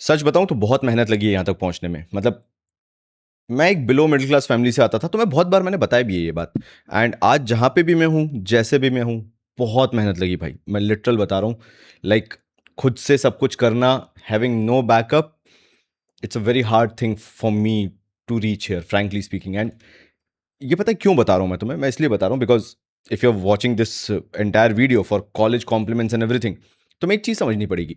सच बताऊं तो बहुत मेहनत लगी है यहाँ तक पहुंचने में। मतलब मैं एक बिलो मिडिल क्लास फैमिली से आता था, तो मैं बहुत बार मैंने बताया भी है ये बात। एंड आज जहाँ पे भी मैं हूँ, जैसे भी मैं हूँ, बहुत मेहनत लगी भाई। मैं लिटरल बता रहा हूँ। लाइक खुद से सब कुछ करना, having no backup, it's a very hard thing for me to reach here, frankly speaking. And ये पता है क्यों बता रहा हूँ मैं तुम्हें? मैं इसलिए बता रहा हूँ because if you are watching this entire video for college compliments and everything, तुम्हें एक चीज समझनी पड़ेगी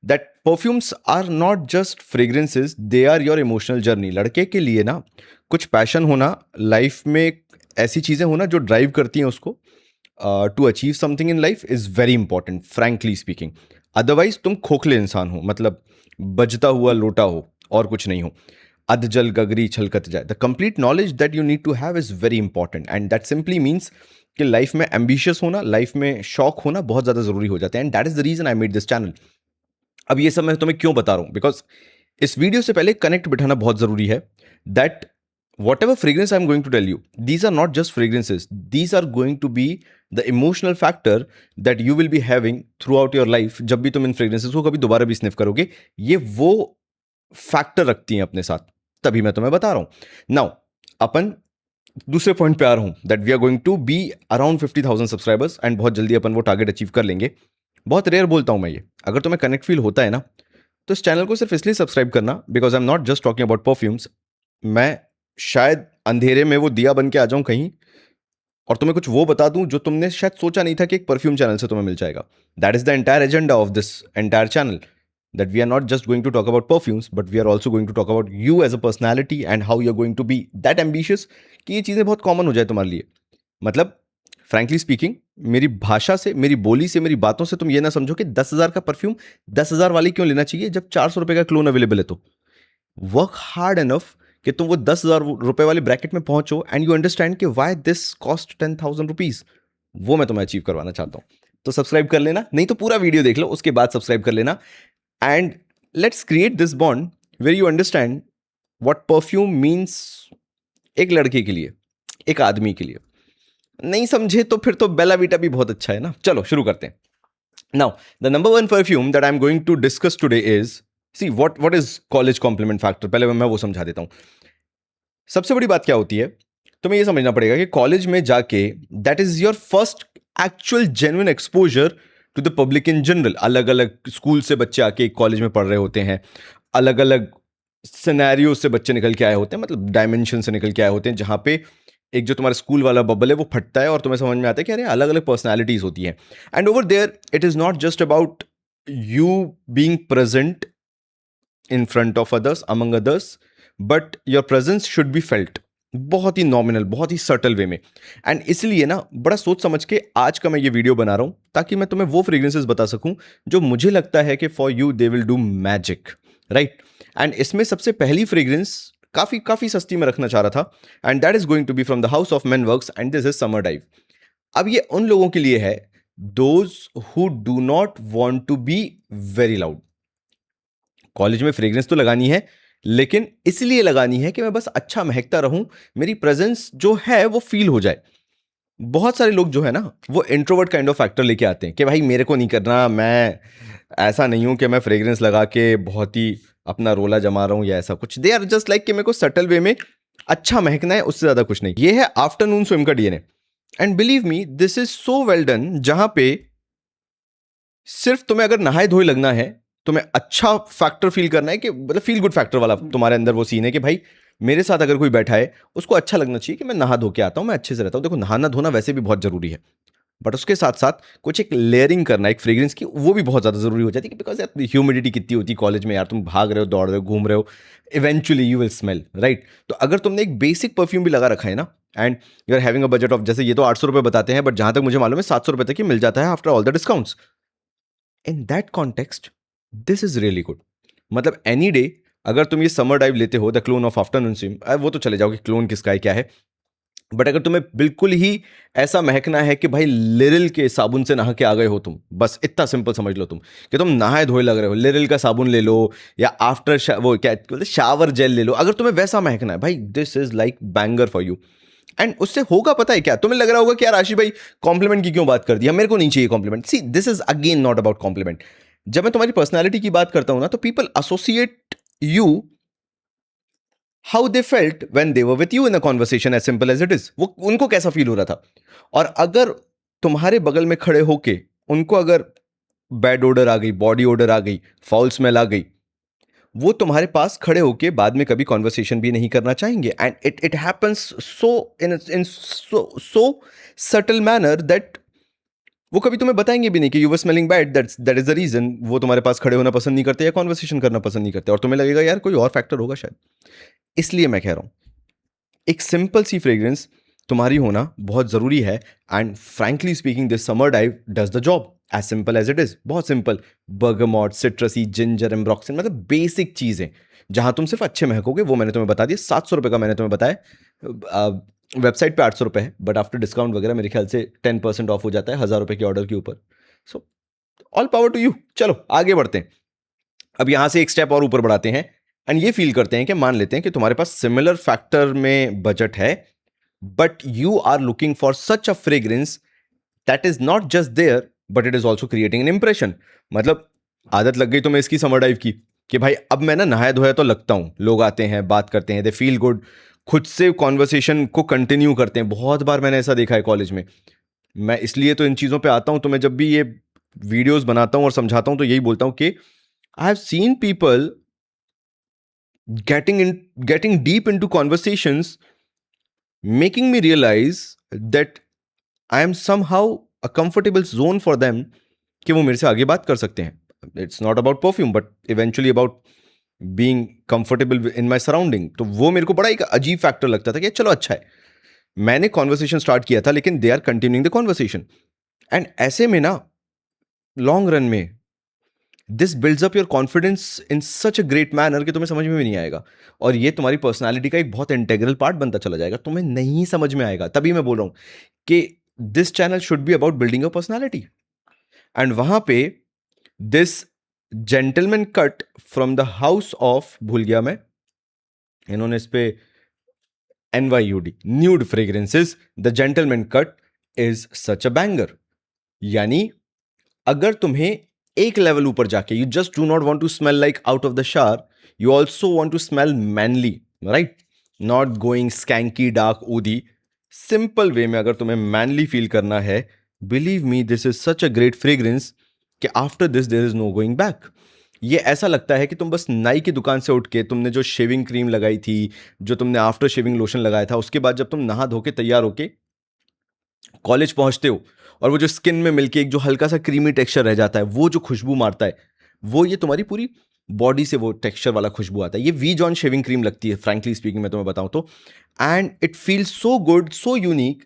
that perfumes are not just fragrances, they are your emotional journey. लड़के के लिए ना कुछ पैशन होना लाइफ में, ऐसी चीजें होना जो ड्राइव करती हैं उसको to achieve something in life is very important, frankly speaking. Otherwise तुम खोखले इंसान हो, मतलब बजता हुआ लोटा हो और कुछ नहीं हो। अधजल गगरी छलकत जाए। The complete knowledge that you need to have is very important, and that simply means कि लाइफ में एम्बिशियस होना, लाइफ में शौक होना बहुत ज़्यादा ज़रूरी हो जाता है। And that is the reason I made this channel. अब ये सब मैं तुम्हें क्यों बता रहा हूँ? बिकॉज इस वीडियो से पहले कनेक्ट बिठाना बहुत ज़रूरी है that whatever fragrance I am going to tell you, these are not just fragrances, these are going to be the emotional factor that you will be having throughout your life. जब भी तुम इन fragrances को कभी दोबारा भी sniff करोगे, ये वो फैक्टर रखती हैं अपने साथ, तभी मैं तुम्हें बता रहा हूं। नाउ अपन दूसरे पॉइंट पे आ रहा हूं that we are going to be around 50,000 subscribers, and बहुत जल्दी अपन वो टारगेट अचीव कर लेंगे। बहुत रेयर बोलता हूं मैं ये। अगर तुम्हें कनेक्ट फील होता है ना, तो इस चैनल को सिर्फ इसलिए सब्सक्राइब करना because I am not just talking about perfumes. मैं शायद अंधेरे में वो दिया बन के आ जाऊं कहीं, और तुम्हें कुछ वो बता दूं जो तुमने शायद सोचा नहीं था कि एक परफ्यूम चैनल से तुम्हें मिल जाएगा। That is the entire agenda of this entire channel, that we are not just going to talk about perfumes, but we are also going to talk about you as a personality and how you're going to be that ambitious कि ये चीज़ें बहुत common हो जाए तुम्हारे लिए। मतलब frankly speaking, मेरी भाषा से, मेरी बोली से, मेरी बातों से तुम ये ना समझो कि 10,000 का परफ्यूम 10,000 वाली क्यों लेना चाहिए जब 400 रुपए का क्लोन अवेलेबल है। तो वर्क हार्ड इनफ कि तुम वो 10,000 रुपए वाले ब्रैकेट में पहुंचो एंड यू अंडरस्टैंड कि वाई दिस कॉस्ट 10,000 रुपीज। वो मैं तुम्हें अचीव करवाना चाहता हूं। तो सब्सक्राइब कर लेना, नहीं तो पूरा वीडियो देख लो, उसके बाद सब्सक्राइब कर लेना। And let's create this bond where you understand what perfume means एक लड़के के लिए, एक आदमी के लिए। नहीं समझे तो फिर तो बेला वीटा भी बहुत अच्छा है ना। चलो शुरू करते हैं। Now the number one perfume that I am going to discuss today is, see what is college compliment factor. पहले मैं वो समझा देता हूं। सबसे बड़ी बात क्या होती है, तुम्हें ये समझना पड़ेगा कि कॉलेज में जाके that is your first actual genuine exposure to the public in general. अलग अलग स्कूल से बच्चे आके एक कॉलेज में पढ़ रहे होते हैं, अलग अलग सिनेरियो से बच्चे निकल के आए होते हैं, मतलब डायमेंशन से निकल के आए होते हैं, जहां पे एक जो तुम्हारा स्कूल वाला बबल है वो फटता है और तुम्हें समझ में आता है कि अरे अलग अलग पर्सनैलिटीज होती हैं। And over there it is not just about you being present in front of others, among others, but your presence should be felt बहुत ही नॉमिनल, बहुत ही सटल वे में। एंड इसलिए ना बड़ा सोच समझ के आज का मैं ये वीडियो बना रहा हूं, ताकि मैं तुम्हें वो फ्रेग्रेंसेस बता सकूं जो मुझे लगता है कि for you they will do magic, right. And इसमें सबसे पहली फ्रेग्रेंस काफी काफी सस्ती में रखना चाह रहा था, and that is going to be from the house of men works, and this is summer dive. अब ये उन लोगों के लिए है those who do not want to be very loud. College में फ्रेग्रेंस तो लगानी है, लेकिन इसलिए लगानी है कि मैं बस अच्छा महकता रहूं, मेरी प्रेजेंस जो है वो फील हो जाए। बहुत सारे लोग जो है ना वो इंट्रोवर्ट काइंड ऑफ फैक्टर लेके आते हैं कि भाई मेरे को नहीं करना, मैं ऐसा नहीं हूं कि मैं फ्रेग्रेंस लगा के बहुत ही अपना रोला जमा रहा हूं या ऐसा कुछ। दे आर जस्ट लाइक कि मेरे को सटल वे में अच्छा महकना है, उससे ज्यादा कुछ नहीं। ये है आफ्टरनून स्विम का DNA. And believe me this is so well done, जहां पे सिर्फ तुम्हें अगर नहाए धोए लगना है, तुम्हें अच्छा फैक्टर फील करना है कि मतलब फील गुड फैक्टर वाला तुम्हारे अंदर वो सीन है कि भाई मेरे साथ अगर कोई बैठा है उसको अच्छा लगना चाहिए कि मैं नहा धो के आता हूं, मैं अच्छे से रहता हूं। देखो नहाना धोना वैसे भी बहुत जरूरी है, बट उसके साथ साथ कुछ एक लेयरिंग करना एक फ्रेग्रेंस की, वो भी बहुत ज्यादा जरूरी हो जाती है। बिकॉज यार ह्यूमिडिटी कितनी होती है कॉलेज में, यार तुम भाग रहे हो, दौड़ रहे हो, घूम रहे हो, eventually you will smell, right. तो अगर तुमने एक बेसिक परफ्यूम भी लगा रखा है ना, and you are having a budget of, जैसे ये तो 800 रुपए बताते हैं, बट जहां तक मुझे मालूम है 700 रुपए तक ही मिल जाता है after all the discounts. In that context this is really good. मतलब एनी डे अगर तुम ये समर डाइव लेते हो, the clone of afternoon swim, वो तो चले जाओगे क्लोन किसका है क्या है, बट अगर तुम्हें बिल्कुल ही ऐसा महकना है कि भाई लिरिल के साबुन से नहा के आ गए हो तुम, बस इतना सिंपल समझ लो तुम कि तुम नहाए धोए लग रहे हो, लिरिल का साबुन ले लो या आफ्टर वो क्या बोलते शावर जेल ले लो, अगर तुम्हें वैसा महकना है भाई this is like banger for you. And उससे होगा पता है क्या, तुम्हें लग रहा होगा कि यार आशीष भाई कॉम्प्लीमेंट की क्यों बात कर दिया, मेरे को नहीं चाहिए compliment. See this is again not about compliment, जब मैं तुम्हारी पर्सनैलिटी की बात करता हूं ना, तो people associate you how they felt when they were with you in a conversation, as simple as it is. वो उनको कैसा फील हो रहा था। और अगर तुम्हारे बगल में खड़े होके उनको अगर बैड ओडर आ गई, बॉडी ओडर आ गई, फाउल स्मेल आ गई, वो तुम्हारे पास खड़े होके बाद में कभी कॉन्वर्सेशन भी नहीं करना चाहेंगे। And it happens so in so subtle manner that वो कभी तुम्हें बताएंगे भी नहीं कि you were smelling bad, that is the reason वो तुम्हारे पास खड़े होना पसंद नहीं करते या कॉन्वर्सेशन करना पसंद नहीं करते। और तुम्हें लगेगा यार कोई और फैक्टर होगा शायद। इसलिए मैं कह रहा हूं एक सिंपल सी फ्रेग्रेंस तुम्हारी होना बहुत जरूरी है। And frankly speaking this summer dive does the job, as simple as it is. बहुत simple, bergamot, citrusy, ginger, ambroxan, मतलब बेसिक चीजें जहां तुम सिर्फ अच्छे महकोगे, वो मैंने तुम्हें बता दिया। 700 रुपये का मैंने तुम्हें बताया। वेबसाइट पे 800 रुपये है, बट आफ्टर डिस्काउंट वगैरह मेरे ख्याल से 10% ऑफ हो जाता है 1000 रुपये के ऑर्डर के ऊपर। So all power to you. चलो आगे बढ़ते हैं। अब यहां से एक स्टेप और ऊपर बढ़ाते हैं एंड ये फील करते हैं कि मान लेते हैं कि तुम्हारे पास सिमिलर फैक्टर में बजट है, but you are looking for such a fragrance that is not just there but it is also creating an impression. मतलब आदत लग गई तुम्हें इसकी समर डाइव की कि भाई अब मैं ना नहाया धोया तो लगता हूं, लोग आते हैं, बात करते हैं, दे फील गुड, खुद से कॉन्वर्सेशन को कंटिन्यू करते हैं। बहुत बार मैंने ऐसा देखा है कॉलेज में। मैं इसलिए तो इन चीज़ों पे आता हूं, तो मैं जब भी ये वीडियोस बनाता हूं और समझाता हूं तो यही बोलता हूं कि I have seen people getting deep into conversations, making me realize that I am somehow a comfortable zone for them कि वो मेरे से आगे बात कर सकते हैं। It's not about perfume but eventually about being comfortable in my surrounding. तो वो मेरे को बड़ा एक अजीब फैक्टर लगता था कि चलो अच्छा है, मैंने कॉन्वर्सेशन स्टार्ट किया था लेकिन they are continuing the conversation. And ऐसे में ना लॉन्ग रन में this builds up your confidence in such a great manner कि तुम्हें समझ में भी नहीं आएगा। और ये तुम्हारी पर्सनालिटी का एक बहुत इंटेग्रल पार्ट बनता चला जाएगा, तुम्हें नहीं समझ में आएगा। तभी मैं बोल रहा हूं कि this channel should be about building a personality. And वहां पे this gentleman cut from the house of, भूल गया मैं, इन्होंने इस पे NYUD, Nyud fragrances, the gentleman cut is such a banger. यानी अगर तुम्हें एक लेवल ऊपर जाके you just do not want to smell like out of the shower, you also want to smell manly, right, not going skanky dark oudy, simple way में अगर तुम्हें manly feel करना है, believe me this is such a great fragrance कि after this there is no going back. ये ऐसा लगता है कि तुम बस नाई की दुकान से उठ के तुमने जो शेविंग क्रीम लगाई थी, जो तुमने आफ्टर शेविंग लोशन लगाया था, उसके बाद जब तुम नहा धो के तैयार होके कॉलेज पहुंचते हो और वो जो स्किन में मिलके एक जो हल्का सा क्रीमी टेक्सचर रह जाता है, वो जो खुशबू मारता है, वो ये तुम्हारी पूरी बॉडी से वो टेक्सचर वाला खुशबू आता है। ये वी जॉन शेविंग क्रीम लगती है फ्रैंकली स्पीकिंग, मैं तुम्हें बताऊं तो। And it feels so good, so unique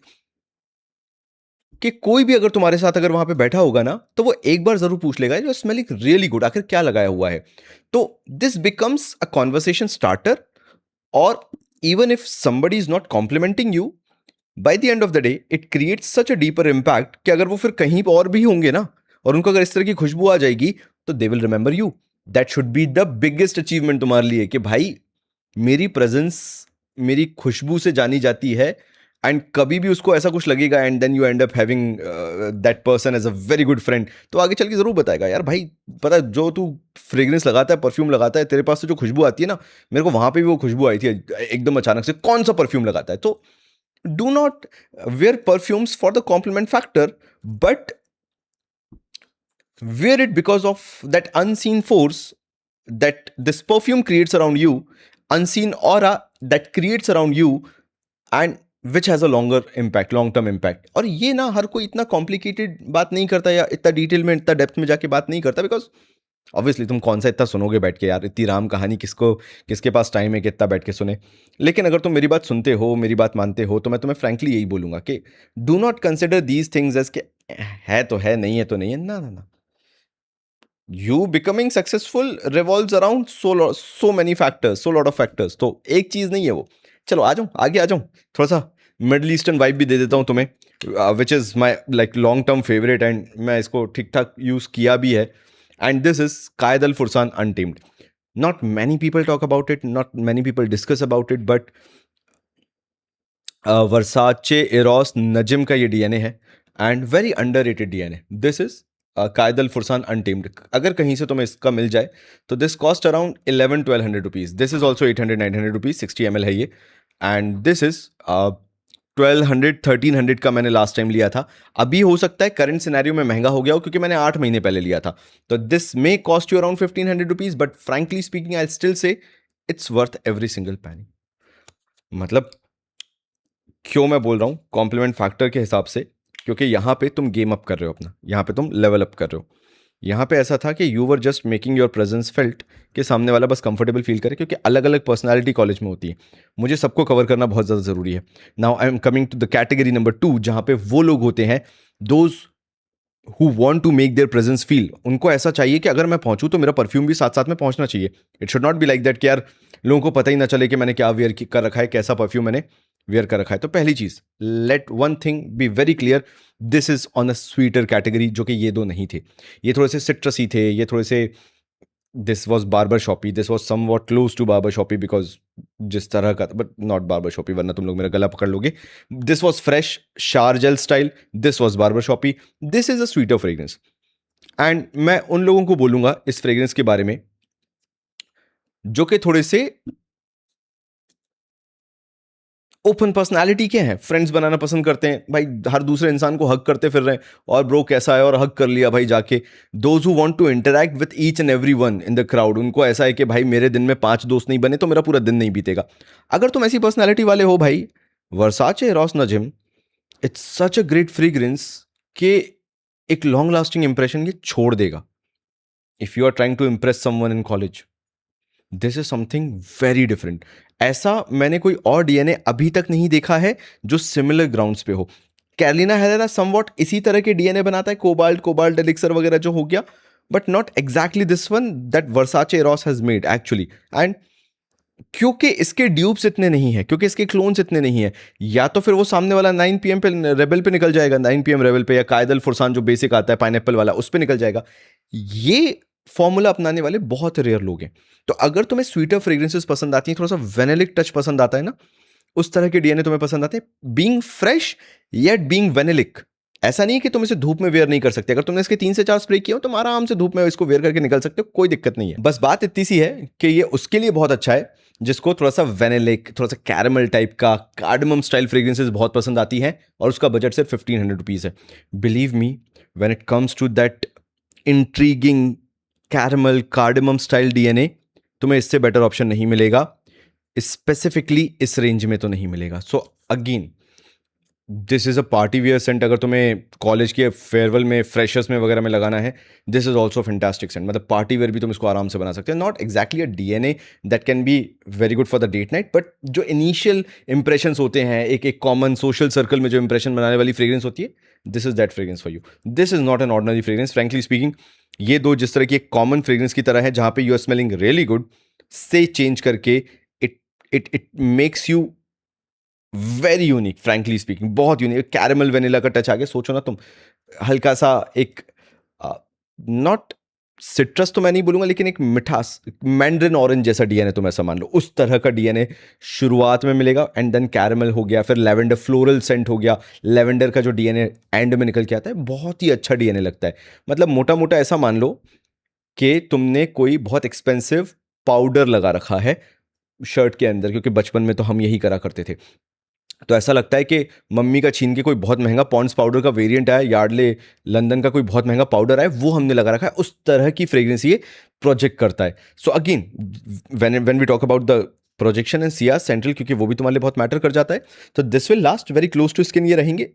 कि कोई भी अगर तुम्हारे साथ अगर वहां पे बैठा होगा ना, तो वो एक बार जरूर पूछ लेगा जो स्मेलिंग रियली गुड, आखिर क्या लगाया हुआ है। तो this becomes a conversation starter. और even if somebody is not complimenting you, by the end of the day it creates such a deeper impact कि अगर वो फिर कहीं और भी होंगे ना और उनको अगर इस तरह की खुशबू आ जाएगी, तो they will remember you. That should be the biggest achievement तुम्हारे लिए कि भाई मेरी प्रेजेंस मेरी खुशबू से जानी जाती है। एंड कभी भी उसको ऐसा कुछ लगेगा and then you end up having that person as a very good friend, तो आगे चल के जरूर बताएगा यार भाई, पता है जो तू फ्रेग्रेंस लगाता है, परफ्यूम लगाता है, तेरे पास से जो खुशबू आती है ना, मेरे को वहां पे भी वो खुशबू आई थी एकदम अचानक से, कौन सा परफ्यूम लगाता है। तो do not wear perfumes for the compliment factor, but wear it because of that unseen force that this perfume creates around you, unseen aura that creates around you, and which has a longer impact, long term impact। और ये ना हर कोई इतना complicated बात नहीं करता या इतना डिटेल में इतना डेप्थ में जाके बात नहीं करता, बिकॉज ऑब्वियसली तुम कौन सा इतना सुनोगे बैठ के यार, इतनी राम कहानी किसको, किसके पास टाइम है कि इतना बैठ के सुने। लेकिन अगर तुम मेरी बात सुनते हो, मेरी बात मानते हो, तो मैं तुम्हें फ्रैंकली यही बोलूंगा कि do not consider these things as के है तो है, नहीं है तो नहीं है, ना ना ना। You becoming successful revolves around so many factors, so lot of factors. तो एक चीज नहीं है वो। चलो आ जाऊं आगे, आ जाऊं, थोड़ा सा मिडल ईस्टर्न वाइब भी दे देता हूं तुम्हें, which is my like long term favourite, and मैं इसको ठीक ठाक यूज किया भी है। And this is Qaed al Fursan Untamed. Not many people talk about it, not many people discuss about it, but Versace, Eros, नजिम का ये डीएनए है and very underrated DNA. This is Qaed al Fursan Untamed, अगर कहीं से तुम्हें इसका मिल जाए तो this cost around 11-1200 rupees. This is also 800-900 rupees, 60 ml है ये, एंड दिस इज 1200-1300 का मैंने लास्ट टाइम लिया था। अभी हो सकता है करंट सिनेरियो में महंगा हो गया हो क्योंकि मैंने 8 महीने पहले लिया था। तो this may cost you around 1500 rupees, but frankly speaking I still say it's worth every single पैनी। मतलब क्यों मैं बोल रहा हूँ कॉम्प्लीमेंट फैक्टर के हिसाब से, क्योंकि यहाँ पे तुम गेम अप कर रहे हो अपना, यहाँ पे तुम लेवल अप कर रहे हो। यहाँ पे ऐसा था कि you were just making your presence felt, कि सामने वाला बस कंफर्टेबल फील करे, क्योंकि अलग अलग पर्सनालिटी कॉलेज में होती है। मुझे सबको कवर करना बहुत ज़्यादा ज़रूरी है। Now I am coming to the category number 2, जहाँ पे वो लोग होते हैं those who want to make their presence feel. उनको ऐसा चाहिए कि अगर मैं पहुंचूं तो मेरा परफ्यूम भी साथ साथ में पहुंचना चाहिए। It should not be like that कि यार लोगों को पता ही ना चले कि मैंने क्या वेयर कर रखा है, कैसा परफ्यूम मैंने वेयर कर रखा है। तो पहली चीज, let one thing be very clear, this is on a sweeter category, जो कि ये दो नहीं थे। ये थोड़े से सिट्रसी थे, ये थोड़े से, this was barber shoppe, this was somewhat close to barber shoppe, because जिस तरह का, बट नॉट बार्बर शॉपी वरना तुम लोग मेरा गला पकड़ लोगे। दिस वॉज फ्रेश शारजल style, this was barber shoppe, this is a sweeter fragrance. And मैं उन लोगों को बोलूंगा इस फ्रेग्रेंस के बारे में जो कि थोड़े से ओपन पर्सनालिटी के हैं, फ्रेंड्स बनाना पसंद करते हैं भाई, हर दूसरे इंसान को हक करते फिर रहे हैं, और ब्रो कैसा है, और हक कर लिया भाई जाके। Those who want to interact with each and every one in the crowd, उनको ऐसा है कि भाई मेरे दिन में 5 दोस्त नहीं बने तो मेरा पूरा दिन नहीं बीतेगा। अगर तुम ऐसी पर्सनैलिटी वाले हो भाई, वर्साचे रॉस नजिम, it's such a great fragrance कि एक लॉन्ग लास्टिंग इंप्रेशन ये छोड़ देगा। If you are trying to impress someone in college, this is something very different. ऐसा मैंने कोई और डीएनए अभी तक नहीं देखा है जो सिमिलर ग्राउंड्स पे हो। कैरोलिना हेरेरा समवॉट इसी तरह के डीएनए बनाता है, कोबाल्ट कोबाल्ट एलिक्सर वगैरह जो हो गया, but not exactly this one that Versace Ross has made actually. And क्योंकि इसके ड्यूब्स इतने नहीं है, क्योंकि इसके क्लोन्स इतने नहीं है, या तो फिर वो सामने वाला 9 PM पे रेबल पे निकल जाएगा, 9 PM रेबल पे, या कायदल फुरसान जो बेसिक आता है पाइनएप्पल वाला उस पे निकल जाएगा। ये फॉर्मूला अपनाने वाले बहुत रेयर लोग हैं। तो अगर तुम्हें स्वीटर फ्रेग्रेंसेस पसंद आती हैं, थोड़ा सा वेनेलिक टच पसंद आता है ना, उस तरह के डीएनए तुम्हें पसंद आते हैं, बीइंग फ्रेश येट बीइंग वेनेलिक। ऐसा नहीं है कि तुम इसे धूप में वेयर नहीं कर सकते। अगर तुमने इसके 3 से 4 स्प्रे किए हो, तुम आराम से धूप में इसको वेयर करके निकल सकते हो, कोई दिक्कत नहीं है। बस बात इतनी सी है कि ये उसके लिए बहुत अच्छा है जिसको थोड़ा सा वेनेलिक, थोड़ा सा कैरमल टाइप का, कार्डमम स्टाइल फ्रेग्रेंसेस बहुत पसंद आती हैं, और उसका बजट सिर्फ 1500 रुपीज़ है। Believe me, when it comes to that intriguing caramel cardamom style DNA, तुम्हें इससे बेटर ऑप्शन नहीं मिलेगा, स्पेसिफिकली इस रेंज में तो नहीं मिलेगा। So again, this is a party wear scent. अगर तुम्हें कॉलेज के फेयरवेल में, फ्रेशर्स में वगैरह में लगाना है, this is also fantastic scent. मतलब पार्टी वेयर भी तुम इसको आराम से बना सकते हो। Not exactly a DNA that can be very good for the date night, but जो इनिशियल इंप्रेशंस होते हैं, एक एक कॉमन सोशल सर्कल में जो इंप्रेशन बनाने वाली फ्रेग्रेंस होती है, this is that fragrance for you. This is not an ordinary fragrance, frankly speaking. ये दो जिस तरह की एक कॉमन फ्रेग्रेंस की तरह है जहाँ पे you are smelling really good, से चेंज करके it it makes you very unique, frankly speaking बहुत यूनिक। कैरमल वेनिला का टच आ गया, सोचो ना तुम, हल्का सा एक, नॉट सिट्रस तो मैं नहीं बोलूंगा, लेकिन एक मिठास, मैंड्रिन ऑरेंज जैसा डीएनए तुम ऐसा मान लो, उस तरह का डीएनए शुरुआत में मिलेगा, एंड देन कैरमल हो गया, फिर लेवेंडर फ्लोरल सेंट हो गया, लेवेंडर का जो डीएनए एंड में निकल के आता है, बहुत ही अच्छा डीएनए लगता है। मतलब मोटा मोटा ऐसा मान लो कि तुमने कोई बहुत एक्सपेंसिव पाउडर लगा रखा है शर्ट के अंदर, क्योंकि बचपन में तो हम यही करा करते थे। तो ऐसा लगता है कि मम्मी का छीन के कोई बहुत महंगा पॉन्ड्स पाउडर का वेरिएंट आया, यार्डले लंदन का कोई बहुत महंगा पाउडर आया, वो हमने लगा रखा है, उस तरह की फ्रेग्रेंस ये प्रोजेक्ट करता है। So again, when we talk about the projection and सियाज सेंट्रल, क्योंकि वो भी तुम्हारे लिए बहुत मैटर कर जाता है, तो this will last very close to skin. ये रहेंगे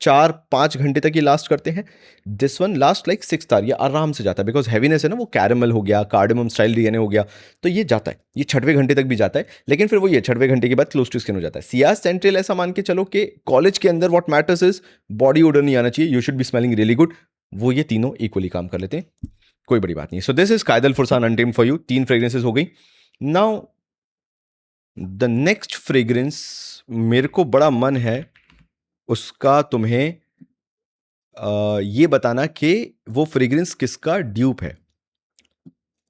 4-5 घंटे तक ये लास्ट करते हैं। This one last like 6 hour, ये आराम से जाता है, बिकॉज हैवीनेस है ना, वो कैरमल हो गया, कार्डमम स्टाइल डीएनए हो गया, तो ये जाता है, ये 6वें घंटे तक भी जाता है। लेकिन फिर वो ये 6वें घंटे के बाद क्लोज टू स्किन हो जाता है। सियाज सेंट्रल ऐसा मान के चलो कि कॉलेज के अंदर what matters is body order नहीं आना चाहिए, you should be smelling really good. वो ये तीनों इक्वली काम कर लेते हैं, कोई बड़ी बात नहीं। So this is Qaed al Fursan Untamed for you, 3 fragrances हो गई। नाउ द नेक्स्ट फ्रेग्रेंस, मेरे को बड़ा मन है उसका तुम्हें ये बताना कि वो फ्रेग्रेंस किसका ड्यूप है।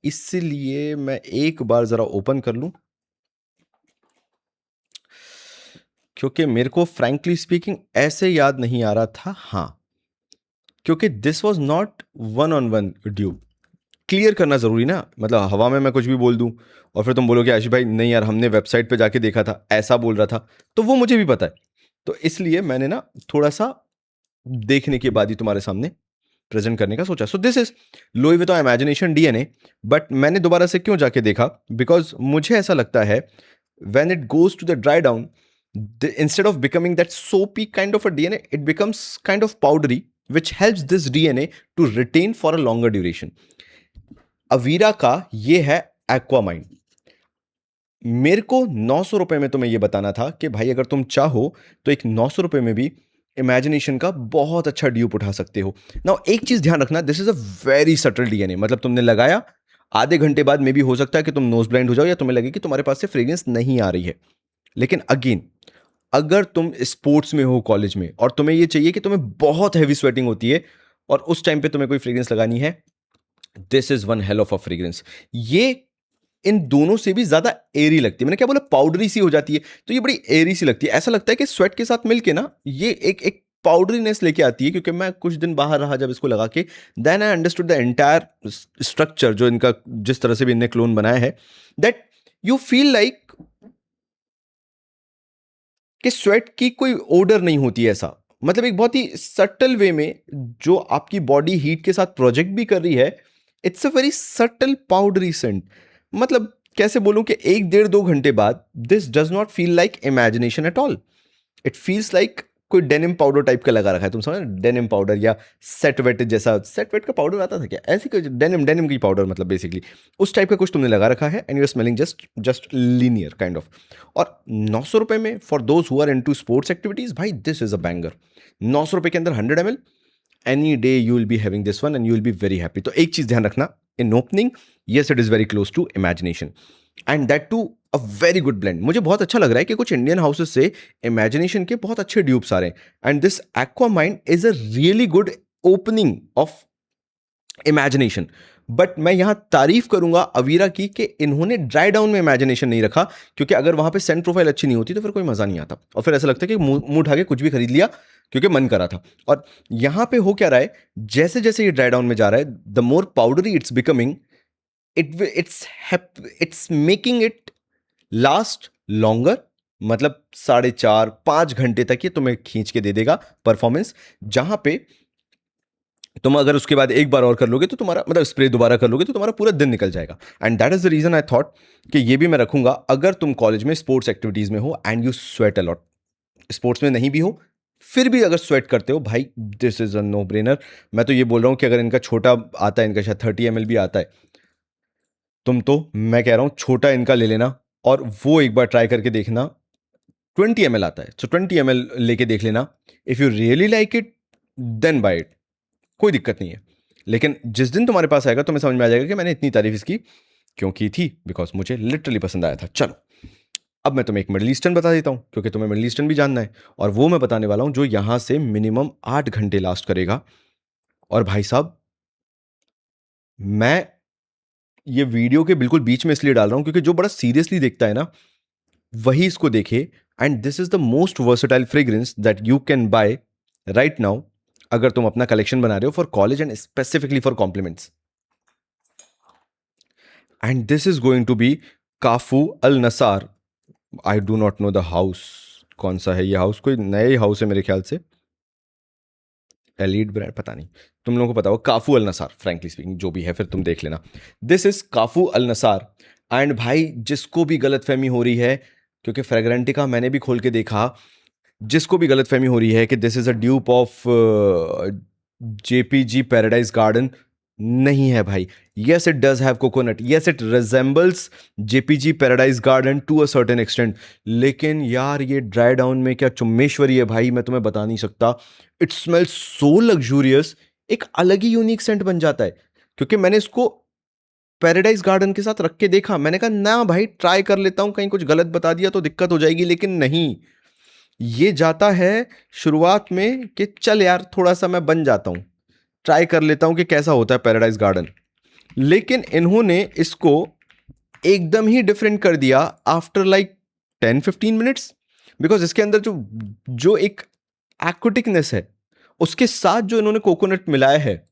इसलिए मैं एक बार जरा ओपन कर लूं, क्योंकि मेरे को फ्रैंकली स्पीकिंग ऐसे याद नहीं आ रहा था। हाँ, क्योंकि this was not one on one dupe. Clear करना जरूरी ना, मतलब हवा में मैं कुछ भी बोल दूं और फिर तुम बोलोगे आशीष भाई नहीं यार हमने वेबसाइट पे जाके देखा था ऐसा बोल रहा था, तो वो मुझे भी पता है। तो इसलिए मैंने ना थोड़ा सा देखने के बाद ही तुम्हारे सामने प्रेजेंट करने का सोचा। सो this is Louis Vuitton imagination DNA. But मैंने दोबारा से क्यों जाके देखा, बिकॉज मुझे ऐसा लगता है when it goes to the dry down, instead of becoming that soapy kind of a DNA, it becomes kind of powdery, which helps this DNA to retain for a longer duration. Avira का ये है एक्वामाइन। मेरे को 900 रुपए में तुम्हें ये बताना था कि भाई अगर तुम चाहो तो एक 900 रुपए में भी इमेजिनेशन का बहुत अच्छा ड्यूप उठा सकते हो। नाउ एक चीज ध्यान रखना, this is a very subtle DNA. मतलब तुमने लगाया, आधे घंटे बाद में भी हो सकता है कि तुम नोज ब्लाइंड हो जाओ या तुम्हें लगे कि तुम्हारे पास से फ्रेग्रेंस नहीं आ रही है। लेकिन अगेन, अगर तुम स्पोर्ट्स में हो कॉलेज में और तुम्हें ये चाहिए कि तुम्हें बहुत हैवी स्वेटिंग होती है और उस टाइम पे तुम्हें कोई फ्रेग्रेंस लगानी है, this is one hell of a fragrance. ये इन दोनों से भी ज्यादा एरी लगती है। मैंने क्या बोला, पाउडरी सी हो जाती है, तो ये बड़ी एरी सी लगती है। ऐसा लगता है कि स्वेट के साथ मिलके ना ये एक एक पाउडरीनेस लेके आती है। क्योंकि मैं कुछ दिन बाहर रहा जब इसको लगा के, then I understood the entire structure जो इनका, जिस तरह से भी इनने क्लोन बनाया है, दैट यू फील लाइक कि स्वेट की कोई ओडर नहीं होती है। ऐसा मतलब एक बहुत ही सटल वे में जो आपकी बॉडी हीट के साथ प्रोजेक्ट भी कर रही है, it's a very subtle powdery scent. मतलब कैसे बोलूं कि 1 डेढ़ 2 घंटे बाद this does not feel like imagination at all. It feels like कोई डेनिम पाउडर टाइप का लगा रखा है। तुम समझ, डेनिम पाउडर या सेट वेट, जैसा सेट वेट का पाउडर आता था क्या, ऐसी कोई डेनिम डेनिम की पाउडर, मतलब बेसिकली उस टाइप का कुछ तुमने लगा रखा है and you are smelling just just linear kind of. और 900 रुपए में for those who are into sports activities, भाई दिस इज अ बैंगर। 900 रुपए के अंदर 100 ml, any day you will be having this one and you will be very happy. तो एक चीज ध्यान रखना in opening, yes it is very close to imagination and that too a very good blend. मुझे बहुत अच्छा लग रहा है कि कुछ इंडियन हाउसेस से इमेजिनेशन के बहुत अच्छे ड्यूप्स आ रहे हैं and this Aquamine is a really good opening of imagination. But मैं यहां तारीफ करूंगा अवीरा की कि इन्होंने ड्राई डाउन में इमेजिनेशन नहीं रखा, क्योंकि अगर वहां पे सेंट प्रोफाइल अच्छी नहीं होती तो फिर कोई मजा नहीं आता और फिर ऐसा लगता है कि मुंह उठा के कुछ भी खरीद लिया क्योंकि मन करा था। और यहां पे हो क्या रहा है, जैसे जैसे ये ड्राई डाउन में जा रहा है, the more powdery it's becoming, it's making it last longer. मतलब 4.5 5 घंटे तक ये तुम्हें खींच के दे देगा परफॉर्मेंस। जहां पे तुम अगर उसके बाद एक बार और कर लोगे तो तुम्हारा, मतलब स्प्रे दोबारा कर लोगे तो तुम्हारा पूरा दिन निकल जाएगा। And that is the reason I thought कि ये भी मैं रखूंगा अगर तुम कॉलेज में स्पोर्ट्स एक्टिविटीज में हो and you sweat a lot. Sports में नहीं भी हो फिर भी अगर स्वेट करते हो, भाई this is a no brainer. मैं तो ये बोल रहा हूं कि अगर इनका छोटा आता है, इनका शायद 30 ml भी आता है, तुम तो, मैं कह रहा हूं छोटा इनका ले लेना और वो एक बार ट्राई करके देखना। 20 ml आता है, सो 20 ml लेके देख लेना। If you really like it then buy it, कोई दिक्कत नहीं है। लेकिन जिस दिन तुम्हारे पास आएगा तुम्हें समझ में आ जाएगा कि मैंने इतनी तारीफ इसकी क्यों की थी, बिकॉज मुझे लिटरली पसंद आया था। चलो अब मैं तुम्हें एक मिडिल ईस्टर्न बता देता हूं, क्योंकि तुम्हें मिडिल ईस्टर्न भी जानना है, और वो मैं बताने वाला हूं जो यहां से मिनिमम 8 घंटे लास्ट करेगा। और भाई साहब, मैं ये वीडियो के बिल्कुल बीच में इसलिए डाल रहा हूं क्योंकि जो बड़ा सीरियसली देखता है ना वही इसको देखे। And this is the most versatile fragrance that you can buy right now अगर तुम अपना कलेक्शन बना रहे हो for college and specifically for compliments. And this is going to be Kafu al Nasar. I do not know the house, कौन सा है ये हाउस, कोई नए हाउस है मेरे ख्याल से, एलीट ब्रांड पता नहीं, तुम लोगों को पता हो। काफू अल नसार, फ्रैंकली स्पीकिंग जो भी है फिर तुम देख लेना। This is Kafu al Nasar. एंड भाई जिसको भी गलतफहमी हो रही है, क्योंकि फ्रेग्रेंटिका मैंने भी खोल के देखा, जिसको भी गलतफहमी हो रही है कि this is a dupe of JPG paradise garden, नहीं है भाई। Yes it does have coconut, yes it resembles JPG paradise garden to a certain extent, लेकिन यार ये ड्राई डाउन में क्या चुम्मेश्वरी है भाई, मैं तुम्हें बता नहीं सकता। इट स्मेल्स सो लग्जूरियस, एक अलग ही यूनिक सेंट बन जाता है। क्योंकि मैंने इसको पैराडाइज गार्डन के साथ रख के देखा, मैंने कहा ना भाई ट्राई कर लेता हूं, कहीं कुछ गलत बता दिया तो दिक्कत हो जाएगी, लेकिन नहीं, ये जाता है शुरुआत में कि चल यार थोड़ा सा मैं बन जाता हूं, ट्राई कर लेता हूं कि कैसा होता है पैराडाइज गार्डन। लेकिन इन्होंने इसको एकदम ही डिफरेंट कर दिया आफ्टर लाइक 10-15 मिनट्स। बिकॉज इसके अंदर जो जो एक एक्विटिकनेस है उसके साथ जो इन्होंने कोकोनट मिलाया है,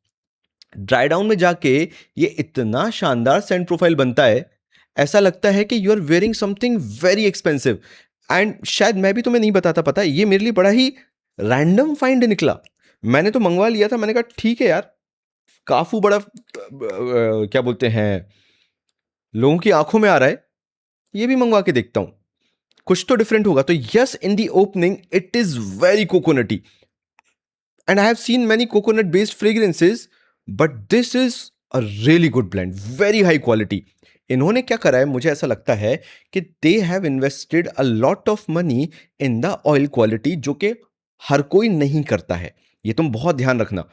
ड्राई डाउन में जाके ये इतना शानदार सेंट प्रोफाइल बनता है, ऐसा लगता है कि you are wearing something very expensive. And शायद मैं भी तुम्हें नहीं बताता, पता है ये मेरे लिए बड़ा ही रैंडम फाइंड निकला। मैंने तो मंगवा लिया था, मैंने कहा ठीक है यार, काफू बड़ा क्या बोलते हैं, लोगों की आंखों में आ रहा है, ये भी मंगवा के देखता हूं, कुछ तो डिफरेंट होगा। तो yes, in the opening it is very coconutty, and I have seen many coconut based fragrances, but this is a really good blend, very high quality. इन्होंने क्या करा है, मुझे ऐसा लगता है कि they have invested a lot of money in the oil quality, जो कि हर कोई नहीं करता है। ये तुम बहुत ध्यान रखना।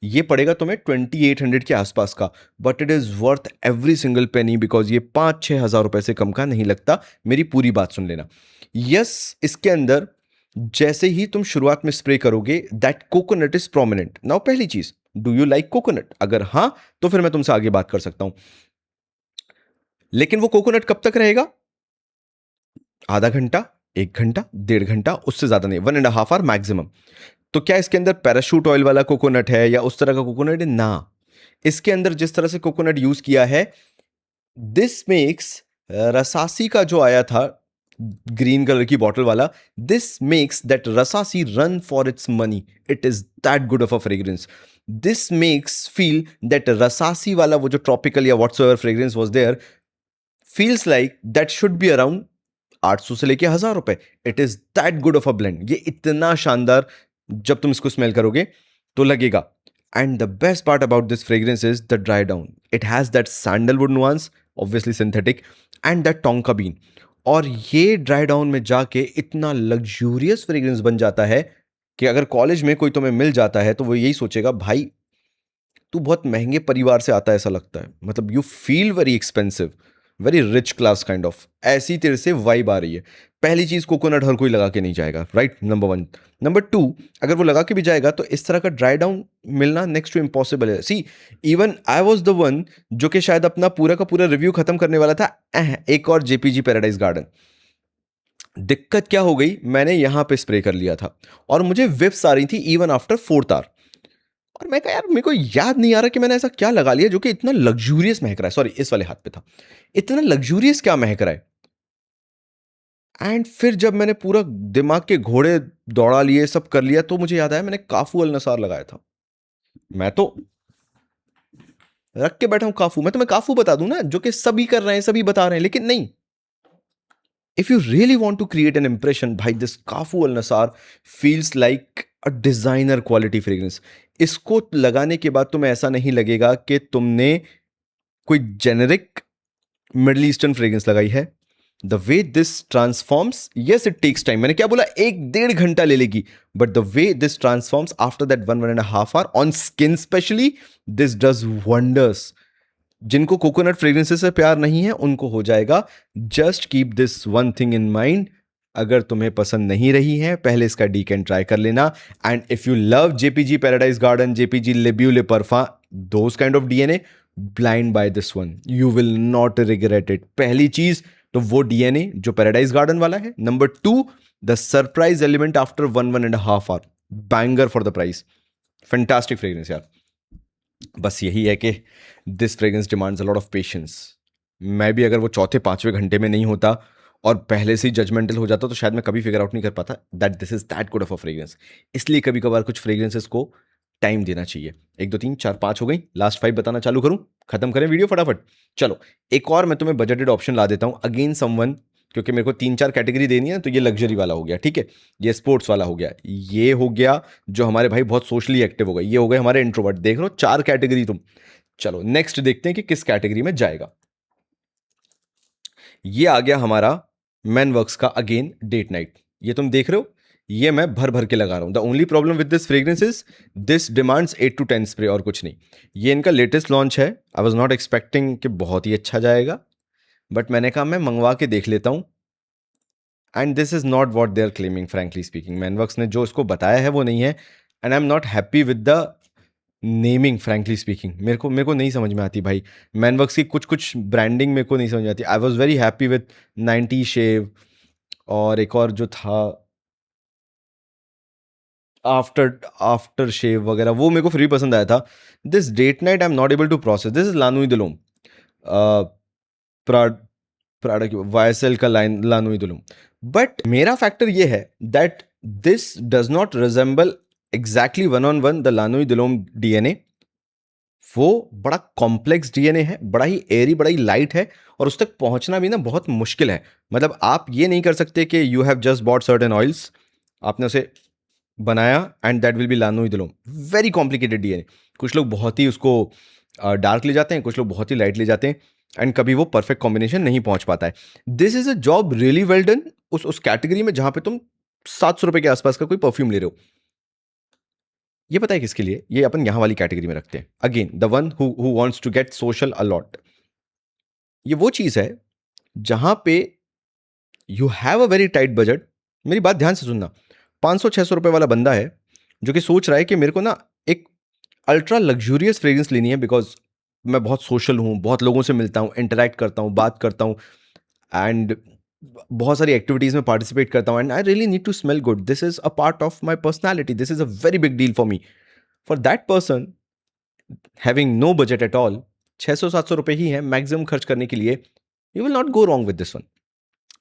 ये पड़ेगा तुम्हें 2800 के आसपास का, but it is worth every single penny, because ये 5-6 हज़ार रुपए से कम का नहीं लगता। मेरी पूरी बात सुन लेना। यस, इसके अंदर जैसे ही तुम शुरुआत में स्प्रे करोगे, that coconut is prominent. Now पहली चीज, डू यू लाइक कोकोनट? अगर हां, तो फिर मैं तुमसे आगे बात कर सकता हूं। लेकिन वो कोकोनट कब तक रहेगा? आधा घंटा, 1 घंटा, 1.5 घंटा, उससे ज्यादा नहीं, 1.5 आवर मैक्सिमम। तो क्या इसके अंदर पैराशूट ऑयल वाला कोकोनट है या उस तरह का कोकोनट है? ना, इसके अंदर जिस तरह से कोकोनट यूज किया है, दिस मेक्स, रसासी का जो आया था ग्रीन कलर की बॉटल वाला, this makes that Rasasi run for its money. It is that good of a fragrance. This makes feel that Rasasi वाला वो जो ट्रॉपिकल या whatsoever fragrance was there, feels like that should be around 800 से लेके 1000 रुपए। It is that good of a blend. ये इतना शानदार, जब तुम इसको स्मेल करोगे तो लगेगा। And the best part about this fragrance is the dry down. It has that sandalwood nuance, obviously synthetic, and that tonka bean. और ये ड्राई डाउन में जाके इतना लग्जूरियस फ्रेग्रेंस बन जाता है कि अगर कॉलेज में कोई तुम्हें मिल जाता है तो वो यही सोचेगा, भाई तू बहुत महंगे परिवार से आता है ऐसा लगता है। मतलब you feel very expensive, very rich class kind of, ऐसी तेरे से वाइब आ रही है। पहली चीज, कोकोनट हर कोई लगा के नहीं जाएगा, राइट? नंबर 1। नंबर 2, अगर वो लगा के भी जाएगा तो इस तरह का ड्राई डाउन मिलना नेक्स्ट टू इम्पॉसिबल है। See, even I was the one जो कि शायद अपना पूरा का पूरा रिव्यू खत्म करने वाला था, एक और जेपीजी पैराडाइज गार्डन। दिक्कत क्या हो गई, मैंने यहां पे स्प्रे कर लिया था और मुझे विप्स आ रही थी इवन आफ्टर 4th आवर। और मैं कहा यार, मेरे को याद नहीं आ रहा कि मैंने ऐसा क्या लगा लिया जो कि इतना लग्जूरियस महक रहा है। सॉरी, इस वाले हाथ पे था, इतना लग्जूरियस क्या महक रहा है। एंड फिर जब मैंने पूरा दिमाग के घोड़े दौड़ा लिए, सब कर लिया, तो मुझे याद आया मैंने काफू अल नसार लगाया था। मैं तो रख के बैठा हूं काफू। मैं तुम्हें काफू बता दूं ना, जो कि सभी कर रहे हैं, सभी बता रहे हैं, लेकिन नहीं। If you really want to create an impression, भाई this Kafu al Nasar feels like a designer quality fragrance. इसको लगाने के बाद तुम्हें ऐसा नहीं लगेगा कि तुमने कोई जेनेरिक मिडल ईस्टर्न फ्रेग्रेंस लगाई है। The way this transforms, yes it takes time, मैंने क्या बोला, 1-1.5 घंटा ले लेगी, but the way this transforms after that 1-1.5 hour on skin specially, this does wonders. जिनको कोकोनट फ्रेग्रेंसेस से प्यार नहीं है उनको हो जाएगा। Just keep this one thing in mind, अगर तुम्हें पसंद नहीं रही है, पहले इसका डीकेन ट्राई कर लेना। And if you love JPG paradise Garden, JPG Le Beau Le Parfum, those kind of DNA, blind buy this one, you will not regret it. पहली चीज तो वो डीएनए जो पैराडाइज गार्डन वाला है। Number 2, the surprise element after 1-1.5 hour, banger for the price, fantastic fragrance यार। बस यही है कि this fragrance demands a lot of patience. मैं भी अगर वो चौथे 5वें घंटे में नहीं होता और पहले से ही जजमेंटल हो जाता तो शायद मैं कभी फिगर आउट नहीं कर पाता that this is that good of a fragrance. इसलिए कभी कभार कुछ फ्रेग्रेंसेस को टाइम देना चाहिए। 1 2 3 4 5 हो गई, लास्ट 5 बताना चालू करूं, खत्म करें वीडियो फटाफट। चलो, एक और मैं तुम्हें बजटेड ऑप्शन ला देता हूं, अगेन समवन, क्योंकि मेरे को 3-4 कैटेगरी देनी है। तो ये लग्जरी वाला हो गया, ठीक है, ये स्पोर्ट्स वाला हो गया, ये हो गया जो हमारे भाई बहुत सोशली एक्टिव हो गए, ये हो गए हमारे इंट्रोवर्ट। देख लो 4 कैटेगरी तुम। चलो नेक्स्ट देखते हैं कि किस कैटेगरी में जाएगा। ये आ गया हमारा मैन वर्क्स का अगेन डेट नाइट। ये तुम देख रहे हो, ये मैं भर भर के लगा रहा हूं। The only problem with this fragrance is this demands 8 to 10 spray और कुछ नहीं। ये इनका लेटेस्ट लॉन्च है। आई वॉज नॉट एक्सपेक्टिंग कि बहुत ही अच्छा जाएगा, बट मैंने कहा मैं मंगवा के देख लेता हूं। And this is not what they are claiming, frankly speaking. Manworks ने जो इसको बताया है वो नहीं है। And I am not happy with the naming, frankly speaking. मेरे को नहीं समझ में आती भाई, मैनवर्क्स की कुछ कुछ ब्रांडिंग मेरे को नहीं समझ में आती। I was very happy with 90 शेव, और एक और जो था आफ्टर आफ्टर शेव वगैरह, वो मेरे को फ्री पसंद आया था. This date night I am not able to process. This is लानुई दिलोम, प्राड Prada की वाईएसएल का लाइन लानुई दिलोम. बट मेरा फैक्टर ये है that this does not resemble exactly one on one the लानुई दिलोम DNA. वो बड़ा कॉम्प्लेक्स डीएनए है, बड़ा ही एयरी, बड़ा ही लाइट है, और उस तक पहुंचना भी ना बहुत मुश्किल है. मतलब आप ये नहीं कर सकते कि you have just bought certain oils, आपने उसे बनाया and that will be La Nuit de l'Homme. Very complicated DNA. कुछ लोग बहुत ही उसको डार्क ले जाते हैं, कुछ लोग बहुत ही लाइट ले जाते हैं, एंड कभी वो परफेक्ट कॉम्बिनेशन नहीं पहुंच पाता है. This is a job really well done उस कैटेगरी में जहां पे तुम 700 रुपए के आसपास का कोई परफ्यूम ले रहे हो. ये पता है किसके लिए? ये अपन यहां वाली कैटेगरी में रखते हैं. Again the one who wants to get social a lot. ये वो चीज है जहां पे you have a very tight budget. मेरी बात ध्यान से सुनना. 500-600 रुपए वाला बंदा है जो कि सोच रहा है कि मेरे को ना एक अल्ट्रा लग्जूरियस फ्रेग्रेंस लेनी है, बिकॉज मैं बहुत सोशल हूँ, बहुत लोगों से मिलता हूँ, इंटरेक्ट करता हूँ, बात करता हूँ, एंड बहुत सारी एक्टिविटीज में पार्टिसिपेट करता हूँ, and I really need to smell good. This is a part of my personality. This is a very big deal for me. For that person having no budget at all, 600-700 रुपए ही है maximum खर्च करने के लिए, you will not go wrong with this one.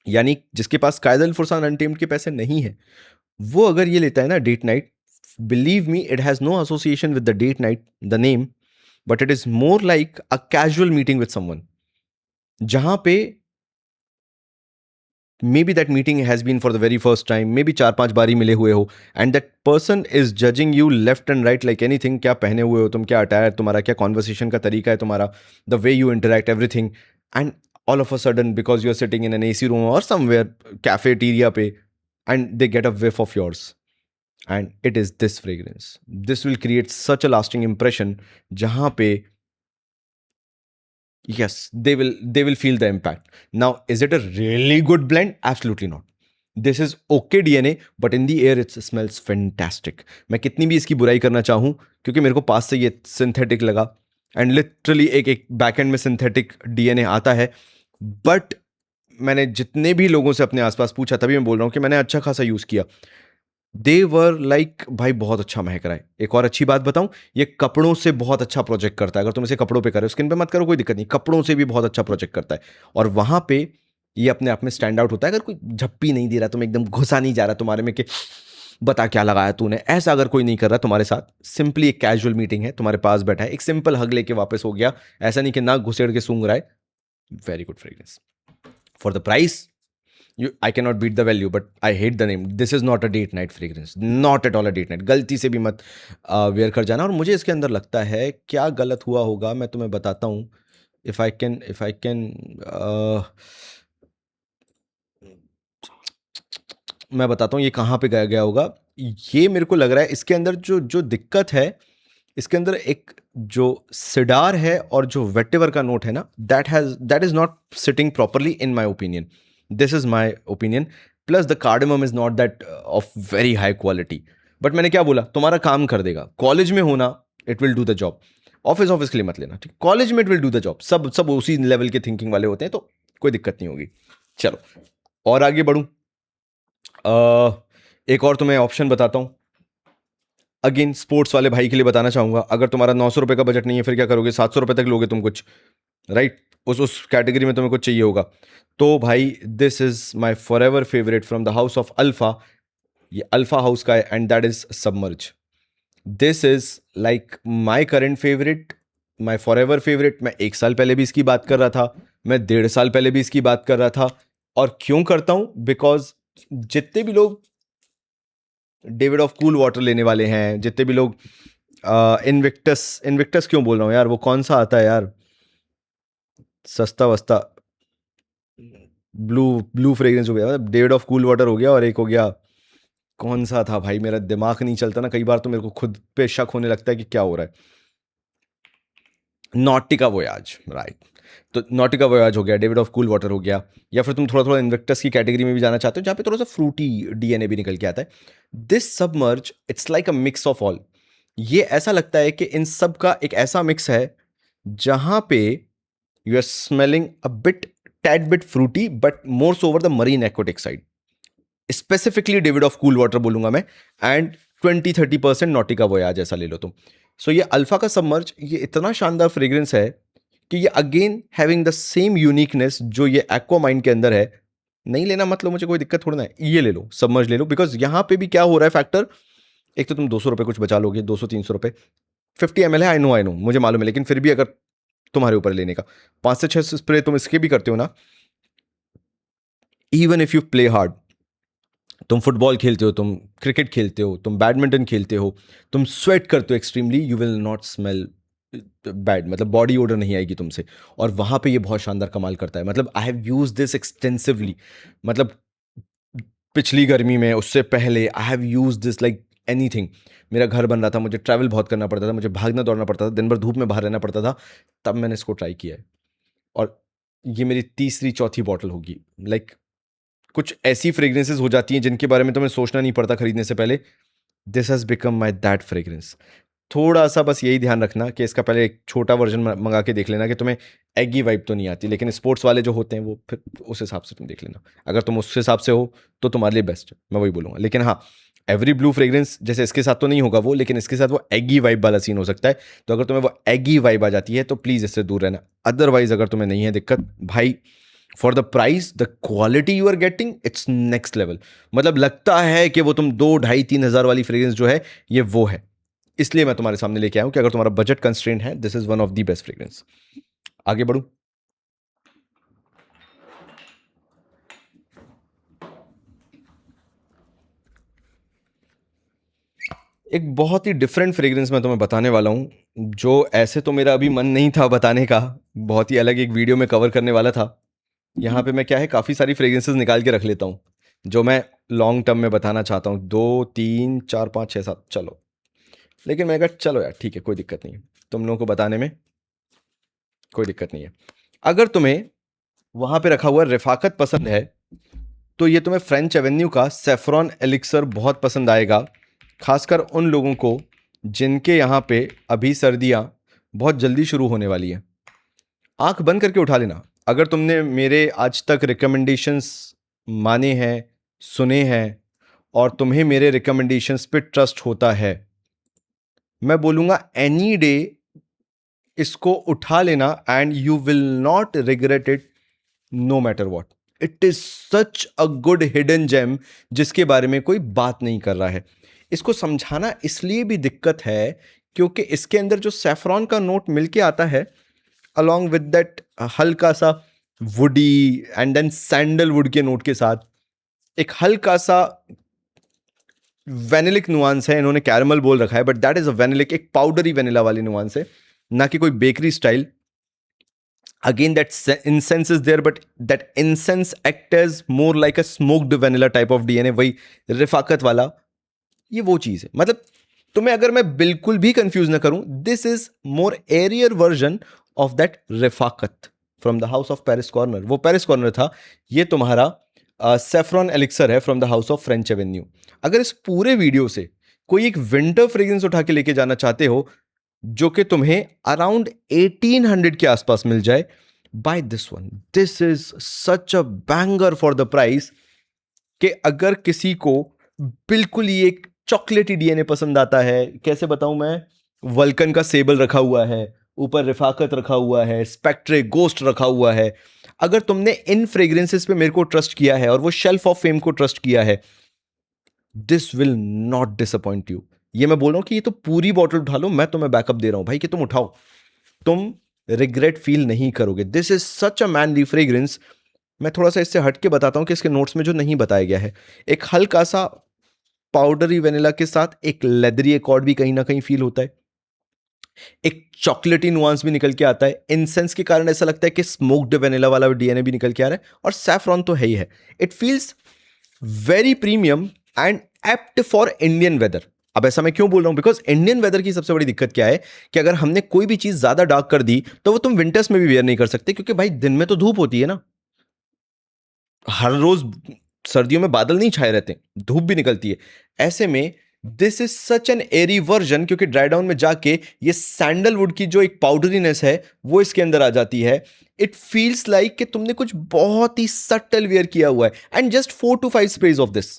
यानी जिसके पास कायदल Fursan untamed के पैसे नहीं है, वो अगर ये लेता है ना date night, believe me it has no association with the date night, the name, but it is more like a casual meeting with someone, जहां पे maybe that meeting has been for the very first time, maybe 4-5 बार ही मिले हुए हो, and that person is judging you left and right like anything. क्या पहने हुए हो तुम, क्या अटायर तुम्हारा, क्या कॉन्वर्सेशन का तरीका है तुम्हारा, the way you interact everything. And all of a sudden because you are sitting in an AC room और समवेयर कैफेटेरिया पे, and they get a whiff of yours, and it is this fragrance. This will create such a lasting impression जहां पे yes, they will feel the impact. Now is it a really good blend? Absolutely not. This is okay DNA, but in the air it smells fantastic. मैं कितनी भी इसकी बुराई करना चाहूं, क्योंकि मेरे को पास से ये सिंथेटिक लगा, एंड लिटरली एक बैक एंड में सिंथेटिक डीएनए आता है. बट मैंने जितने भी लोगों से अपने आसपास पूछा, तभी मैं बोल रहा हूं कि मैंने अच्छा खासा यूज किया. दे वर लाइक भाई बहुत अच्छा महक रहा है. एक और अच्छी बात बताऊं, ये कपड़ों से बहुत अच्छा प्रोजेक्ट करता है. अगर तुम इसे कपड़ों पे करो, स्किन पे मत करो, कोई दिक्कत नहीं, कपड़ों से भी बहुत अच्छा प्रोजेक्ट करता है. और वहां पे ये अपने आप में स्टैंड आउट होता है. अगर कोई झप्पी नहीं दे रहा, तुम एकदम घुसा नहीं जा रहा तुम्हारे में कि बता क्या लगाया तूने, ऐसा अगर कोई नहीं कर रहा तुम्हारे साथ, सिंपली एक कैजुअल मीटिंग है, तुम्हारे पास बैठा है, एक सिंपल हग लेके वापस हो गया, ऐसा नहीं कि ना घुसेड़ के सूंघ रहा है. Very good fragrance for the price. I cannot beat the value, but I hate the name. This is not a date night fragrance. Not at all a date night. गलती से भी मत वेयर कर जाना. और मुझे इसके अंदर लगता है क्या गलत हुआ होगा, मैं तुम्हें बताता हूँ. if I can मैं बताता हूँ ये कहाँ पे गया गया होगा. ये मेरे को लग रहा है इसके अंदर जो जो दिक्कत है, इसके अंदर एक जो सिडार है और जो वेटिवर का नोट है ना, that is not sitting properly in my opinion. This is my opinion. Plus the cardamom is not that of very high quality. But मैंने क्या बोला, तुम्हारा काम कर देगा. कॉलेज में होना, it will do the job. Office के लिए मत लेना, ठीक. कॉलेज में it will do the job. सब सब उसी लेवल के थिंकिंग वाले होते हैं, तो कोई दिक्कत नहीं होगी. चलो और आगे बढ़ूं. एक और तुम्हें ऑप्शन बताता हूं. अगेन स्पोर्ट्स वाले भाई के लिए बताना चाहूंगा. अगर तुम्हारा 900 रुपए का बजट नहीं है, फिर क्या करोगे? 700 रुपए तक लोगे तुम कुछ, राइट? उस कैटेगरी में तुम्हें कुछ चाहिए होगा. तो भाई this is my for ever favourite from the house of alpha. ये अल्फा हाउस का है, and that is submerge. This is like my current favourite, my for ever favourite. मैं 1 साल पहले भी इसकी बात कर रहा था, मैं 1.5 साल पहले भी इसकी बात कर रहा था. और क्यों करता हूं? बिकॉज जितने भी लोग डेविड ऑफ कूल वाटर लेने वाले हैं, जितने भी लोग इनविक्टस क्यों बोल रहा हूँ यार, वो कौन सा आता है यार, सस्ता वस्ता ब्लू ब्लू फ्रेग्रेंस हो गया, डेविड ऑफ कूल वाटर हो गया, और एक हो गया कौन सा था भाई, मेरा दिमाग नहीं चलता ना कई बार, तो मेरे को खुद पे शक होने लगता है कि क्या हो रहा है. नॉटिका वोयाज, राइट. तो नॉटिका वोयाज हो गया, डेविड ऑफ कूल वाटर हो गया, या फिर तुम थोड़ा थोड़ा इन्वेक्टस की कैटेगरी में भी जाना चाहते हो, जहाँ पे थोड़ा सा फ्रूटी डीएनए भी निकल के आता है. This submerge it's like a mix of all. ये ऐसा लगता है कि इन सब का एक ऐसा मिक्स है जहां पे you are smelling a bit tad bit fruity, but more so over the marine aquatic side. Specifically Davidoff cool water बोलूंगा मैं. एंड 20-30% नॉटिका वोयाज ऐसा ले लो तुम। सो ये अल्फा का सबमर्ज ये इतना शानदार फ्रेग्रेंस है कि ये again having the same uniqueness जो ये एक्वामाइन के अंदर है। नहीं लेना मतलब मुझे कोई दिक्कत थोड़ा ना है, ये ले लो, सबमर्ज ले लो, बिकॉज यहाँ पे भी क्या हो रहा है फैक्टर, एक तो तुम 200 रुपये कुछ बचा लोगे, 200-300 रुपये, 50 ml है, आई नो मुझे मालूम है, लेकिन फिर भी अगर तुम्हारे ऊपर लेने का 5 से 6 स्प्रे तुम इसके भी करते हो ना, even if you play hard, तुम फुटबॉल खेलते हो, तुम क्रिकेट खेलते हो, तुम बैडमिंटन खेलते हो, तुम स्वेट करते हो extremely, you will not smell bad, मतलब बॉडी ओडर नहीं आएगी तुमसे। और वहां पे ये बहुत शानदार कमाल करता है। मतलब I have use this extensively, मतलब पिछली गर्मी में, उससे पहले I have use this like anything. मेरा घर बन रहा था, मुझे ट्रैवल बहुत करना पड़ता था, मुझे भागना दौड़ना पड़ता था, दिन भर धूप में बाहर रहना पड़ता था, तब मैंने इसको ट्राई किया है। और ये मेरी तीसरी चौथी बॉटल होगी। लाइक कुछ ऐसी फ्रेग्रेंसेज हो जाती हैं जिनके बारे में तुम्हें सोचना नहीं पड़ता खरीदने से पहले। This has become my that fragrance. थोड़ा सा बस यही ध्यान रखना कि इसका पहले एक छोटा वर्जन मंगा के देख लेना कि तुम्हें एगी वाइब तो नहीं आती, लेकिन स्पोर्ट्स वाले जो होते हैं वो फिर उस हिसाब से तुम देख लेना। अगर तुम उस हिसाब से हो तो तुम्हारे लिए बेस्ट है, मैं वही बोलूँगा। लेकिन हाँ, एवरी ब्लू फ्रेग्रेंस जैसे इसके साथ तो नहीं होगा वो, लेकिन इसके साथ वो एगी वाइब वाला सीन हो सकता है। तो अगर तुम्हें वो एगी वाइब आ जाती है तो प्लीज़ इससे दूर रहना। अदरवाइज अगर तुम्हें नहीं है दिक्कत भाई, for the price the quality you are getting it's next level. मतलब लगता है कि वो तुम 2-2,500-3,000 वाली फ्रेग्रेंस जो है ये वो है। इसलिए मैं तुम्हारे सामने लेके आया हूं कि अगर तुम्हारा बजट कंस्ट्रेंट है, this is one of the best fragrance. आगे बढ़ूं। एक बहुत ही डिफरेंट फ्रेग्रेंस मैं तुम्हें बताने वाला हूं, जो ऐसे तो मेरा अभी मन नहीं था बताने का, बहुत ही अलग एक वीडियो में कवर करने वाला था। यहाँ पे मैं क्या है, काफ़ी सारी फ्रेग्रेंसेस निकाल के रख लेता हूँ जो मैं लॉन्ग टर्म में बताना चाहता हूँ, 2, 3, 4, 5, 6, 7 चलो। लेकिन मैं कहा चलो यार ठीक है, कोई दिक्कत नहीं है, तुम लोगों को बताने में कोई दिक्कत नहीं है। अगर तुम्हें वहाँ पे रखा हुआ रिफाकत पसंद है तो ये तुम्हें फ्रेंच एवेन्यू का सेफ्रॉन एलिक्सर बहुत पसंद आएगा, खासकर उन लोगों को जिनके यहाँ पे अभी सर्दियाँ बहुत जल्दी शुरू होने वाली हैं। आंख बंद करके उठा लेना, अगर तुमने मेरे आज तक रिकमेंडेशंस माने हैं, सुने हैं, और तुम्हें मेरे रिकमेंडेशंस पे ट्रस्ट होता है, मैं बोलूँगा एनी डे इसको उठा लेना and you will not regret it no matter what. It is such a good hidden gem जिसके बारे में कोई बात नहीं कर रहा है। इसको समझाना इसलिए भी दिक्कत है क्योंकि इसके अंदर जो सैफरॉन का नोट मिलके आता है अलॉन्ग विद दैट हल्का सा वुडी एंड देन सैंडलवुड के नोट के साथ एक हल्का सा वेनिलिक नुआंस है। इन्होंने कैरमल बोल रखा है बट दैट इज अ वेनिलिक, एक पाउडरी वेनिला वाली नुआंस है, ना कि कोई bakery style. Again, that incense is there, but that incense act as more like a smoked vanilla type of DNA, वही रिफाकत वाला, ये वो चीज़ है। मतलब तुम्हें अगर मैं बिल्कुल भी कंफ्यूज ना करूं, this is more airier version of that Rifaqat from the house of Paris Corner. वो पेरिस कॉर्नर था, ये तुम्हारा सेफ्रॉन एलिक्सर है from the house of French Avenue. अगर इस पूरे वीडियो से कोई एक विंटर फ्रेग्रेंस उठा के लेके जाना चाहते हो जो कि तुम्हें अराउंड 1800 के आसपास मिल जाए, buy this one. This is such a banger for the price कि अगर किसी को बिल्कुल ही एक चॉकलेटी डीएनए पसंद आता है, कैसे बताऊं मैं, वल्कन का सेबल रखा हुआ है, ऊपर रिफाकत रखा हुआ है, स्पेक्ट्रे गोस्ट रखा हुआ है, अगर तुमने इन फ्रेग्रेंसेस पे मेरे को ट्रस्ट किया है और वो शेल्फ ऑफ फेम को ट्रस्ट किया है, this will not disappoint you. ये मैं बोल रहा हूं कि ये तो पूरी बॉटल उठा लो, मैं तुम्हें बैकअप दे रहा हूं भाई कि तुम उठाओ, तुम रिग्रेट फील नहीं करोगे। This is such a manly fragrance. मैं थोड़ा सा इससे हट के बताता हूं कि इसके नोट्स में जो नहीं बताया गया है, एक हल्का सा पाउडरी वेनिला के साथ एक लेदरी एकॉर्ड भी कहीं ना कहीं फील होता है, एक चॉकलेटी नुआंस भी निकल के आता है, इंसेंस के कारण ऐसा लगता है कि स्मोक्ड वेनिला वाला डीएनए भी निकल के आ रहा है, और सैफरॉन तो है ही है। It feels very premium and apt for Indian weather. अब ऐसा मैं क्यों बोल रहा हूं, बिकॉज इंडियन वेदर की सबसे बड़ी दिक्कत क्या है कि अगर हमने कोई भी चीज ज्यादा डार्क कर दी तो वो तुम विंटर्स में भी वेयर नहीं कर सकते, क्योंकि भाई दिन में तो धूप होती है ना, हर रोज सर्दियों में बादल नहीं छाए रहते, धूप भी निकलती है। ऐसे में this is such an airy version, क्योंकि ड्राई डाउन में जाके ये सैंडलवुड की जो एक पाउडरीनेस है वो इसके अंदर आ जाती है। इट फील्स लाइक कि तुमने कुछ बहुत ही सटल वेयर किया हुआ है, and just 4 to 5 sprays of this,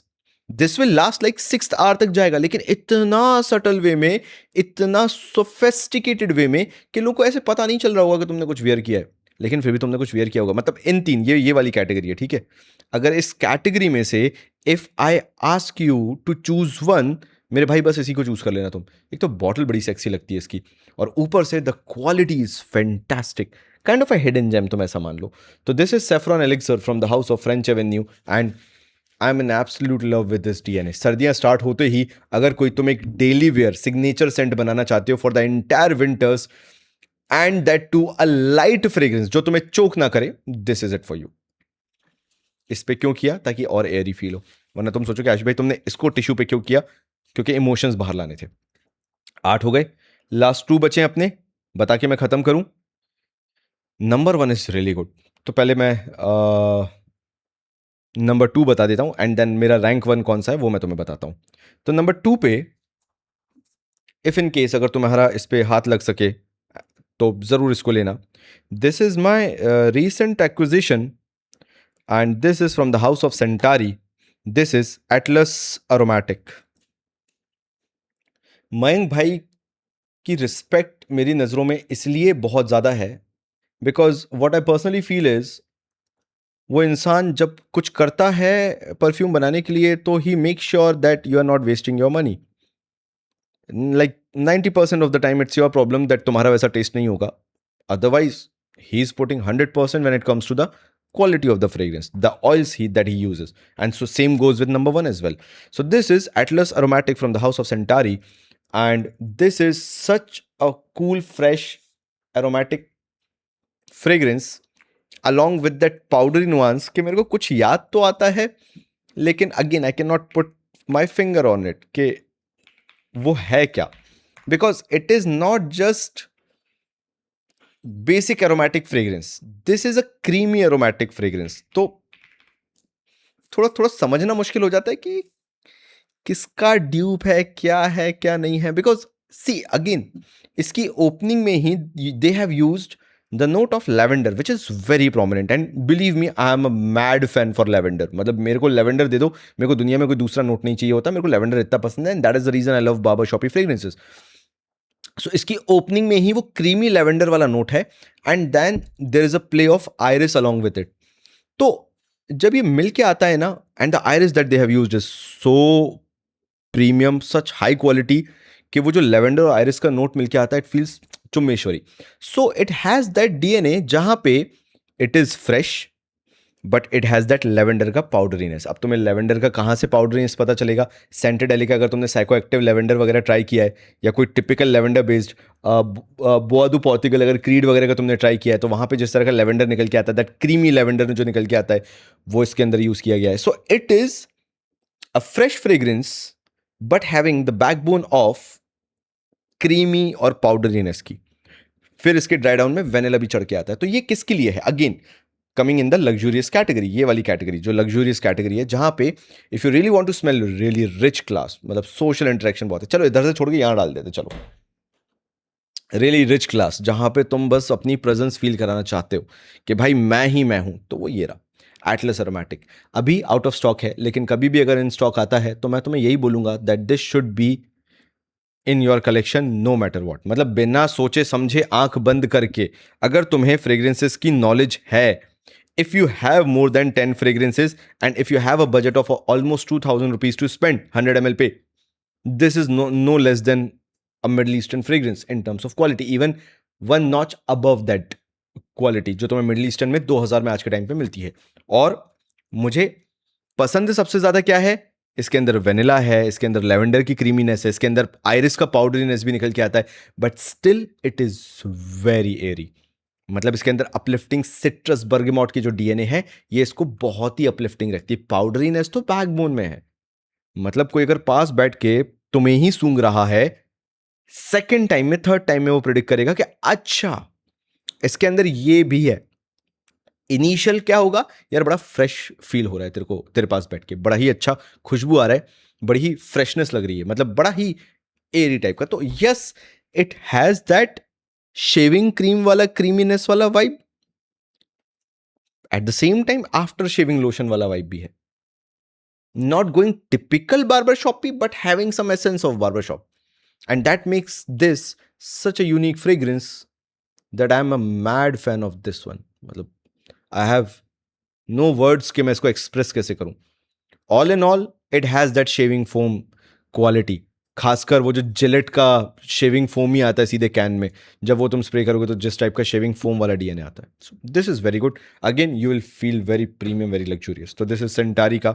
this will last like 6th hour तक जाएगा, लेकिन इतना सटल वे में, इतना सोफेस्टिकेटेड वे में कि लोगों को ऐसे पता नहीं चल रहा होगा कि तुमने कुछ वेयर किया है, लेकिन फिर भी तुमने कुछ वेयर किया होगा। मतलब इन तीन, ये वाली कैटेगरी है, ठीक है। अगर इस कैटेगरी में से if I ask you to choose one, मेरे भाई बस इसी को चूज कर लेना तुम। एक तो बॉटल बड़ी सेक्सी लगती है इसकी, और ऊपर से the quality is fantastic, kind of a hidden gem, तुम ऐसा मान लो। तो this is saffron elixir from the house of French Avenue, and I am in absolute love with this DNA. सर्दियां स्टार्ट होते ही अगर कोई तुम एक डेली वेयर सिग्नेचर सेंट बनाना चाहते हो for the entire winters, and that too a light fragrance जो तुम्हें चोक ना करे, this is it for you. इस पे क्यों किया? ताकि और एयरी फील हो। वरना तुम सोचो कि आशिष भाई तुमने इसको टिश्यू पे क्यों किया? क्योंकि इमोशंस बाहर लाने थे। 8 हो गए, लास्ट 2 बचे अपने, बता के मैं खत्म करूं। Number 1 is really good. तो पहले मैं नंबर 2 बता देता हूं, एंड देन मेरा रैंक 1 कौन सा है वो मैं तुम्हें बताता हूं। तो नंबर 2 पे, इफ इन केस अगर तुम्हारा इस पे हाथ लग सके तो जरूर इसको लेना। This is my recent acquisition, and this is from the house of Sentari. This is Atlas Aromatic. Mayank भाई की रिस्पेक्ट मेरी नज़रों में इसलिए बहुत ज़्यादा है because what I personally feel is, वो इंसान जब कुछ करता है परफ्यूम बनाने के लिए तो ही make sure that you are not wasting your money. Like 90% of the time it's your problem that तुम्हारा वैसा टेस्ट नहीं होगा। Otherwise he is putting 100% when it comes to the quality of the fragrance, the oils that he uses. And so same goes with number 1 as well. So this is Atlas Aromatic from the house of Centauri, and this is such a cool, fresh, aromatic fragrance along with that powdery nuance कि मेरे को कुछ याद तो आता है, लेकिन again I cannot put my finger on it कि वो है क्या, because it is not just basic aromatic fragrance, this is a creamy aromatic fragrance। तो थोड़ा थोड़ा समझना मुश्किल हो जाता है कि किसका ड्यूप है क्या नहीं है, बिकॉज सी अगेन इसकी ओपनिंग में ही they have used the note of lavender which is very prominent, and believe me I am a mad fan for lavender. मतलब मेरे को लेवेंडर दे दो, मेरे को दुनिया में कोई दूसरा नोट नहीं चाहिए होता, मेरे को लेवेंडर इतना पसंद है, and that is the reason I love बाबा शॉपी फ्रेग्रेंसेस। सो इसकी ओपनिंग में ही वो क्रीमी लेवेंडर वाला नोट है, and then there is a play of iris along with it. तो जब ये मिल के आता है ना, and the iris that they have used is so premium, such high quality, कि वो जो लेवेंडर और आयरिस का नोट मिलके आता है, इट फील्स चुम्बेश्वरी। So it has that DNA जहां पे it is fresh but it has that lavender का पाउडरीनेस। अब तुम्हें लेवेंडर का कहाँ से पाउडरीनेस पता चलेगा? सेंटेडेली का अगर तुमने साइको एक्टिव लेवेंडर वगैरह ट्राई किया है, या कोई टिपिकल लेवेंडर बेस्ड बोआदू पोर्तुगल अगर क्रीड वगैरह का तुमने ट्राई किया है, तो वहाँ पे जिस तरह का लेवेंडर निकल के आता है, दैट क्रीमी लेवेंडर जो निकल के आता है, वो इसके अंदर यूज किया गया है। So it is a fresh fragrance but having the backbone of creamy और पाउडरीनेस की। फिर इसके ड्राई डाउन में वेनिला भी चढ़ के आता है। तो ये किसके लिए है? Again coming in the luxurious category, ये वाली कैटेगरी जो लग्जूरियस कैटेगरी है, जहां पे if you really want to smell really rich class, मतलब सोशल इंटरेक्शन बहुत है, चलो इधर से छोड़ के यहां डाल देते, चलो रियली रिच क्लास जहां पे तुम बस अपनी प्रेजेंस फील कराना चाहते हो कि भाई मैं ही मैं हूं, तो वो ये रहा एटलस एरोमेटिक। अभी आउट ऑफ स्टॉक है, लेकिन कभी भी अगर इन स्टॉक आता है तो मैं तुम्हें यही बोलूंगा that this should be in your collection no matter what. मतलब बिना सोचे समझे आंख बंद करके, अगर तुम्हें फ्रेग्रेंसेस की नॉलेज है, if you have more than 10 fragrances and if you have a budget of almost 2000 rupees to spend 100 ml पे, this is no less than a Middle Eastern fragrance in terms of quality, even one notch above that quality जो तुम्हें middle eastern में 2000 में आज के time पे मिलती है। और मुझे पसंद सबसे ज्यादा क्या है, इसके अंदर वेनिला है, इसके अंदर लेवेंडर की क्रीमीनेस है, इसके अंदर आयरिस का पाउडरीनेस भी निकल के आता है, but still it is very airy. मतलब इसके अंदर अपलिफ्टिंग सिट्रस बर्गेमॉट की जो डीएनए है, ये इसको बहुत ही अपलिफ्टिंग रखती है। पाउडरीनेस तो बैकबोन में है। मतलब कोई अगर पास बैठ के तुम्हें ही सूंघ रहा है, सेकंड टाइम में, थर्ड टाइम में वो प्रिडिक्ट करेगा कि अच्छा इसके अंदर ये भी है। इनिशियल क्या होगा यार, बड़ा फ्रेश फील हो रहा है तेरे को, तेरे पास बैठ के बड़ा ही अच्छा खुशबू आ रहा है, बड़ी ही फ्रेशनेस लग रही है, मतलब बड़ा ही एरी टाइप का। तो yes, it has that shaving cream वाला क्रीमीनेस वाला vibe, at the same time after shaving lotion वाला वाइब भी है। not going typical barbershoppy, but having some essence of barbershop. And that makes this such a unique fragrance that I'm a mad fan of this one. मतलब I have no words कि मैं इसको express कैसे करूं. All in all, it has that shaving foam quality. खासकर वो जो Gillette का शेविंग फोम ही आता है सीधे कैन में, जब वो तुम स्प्रे करोगे तो जिस टाइप का शेविंग फोम वाला डीएनए आता है. सो this is very good. Again you will feel very premium, very luxurious. तो दिस इज सेंटारी का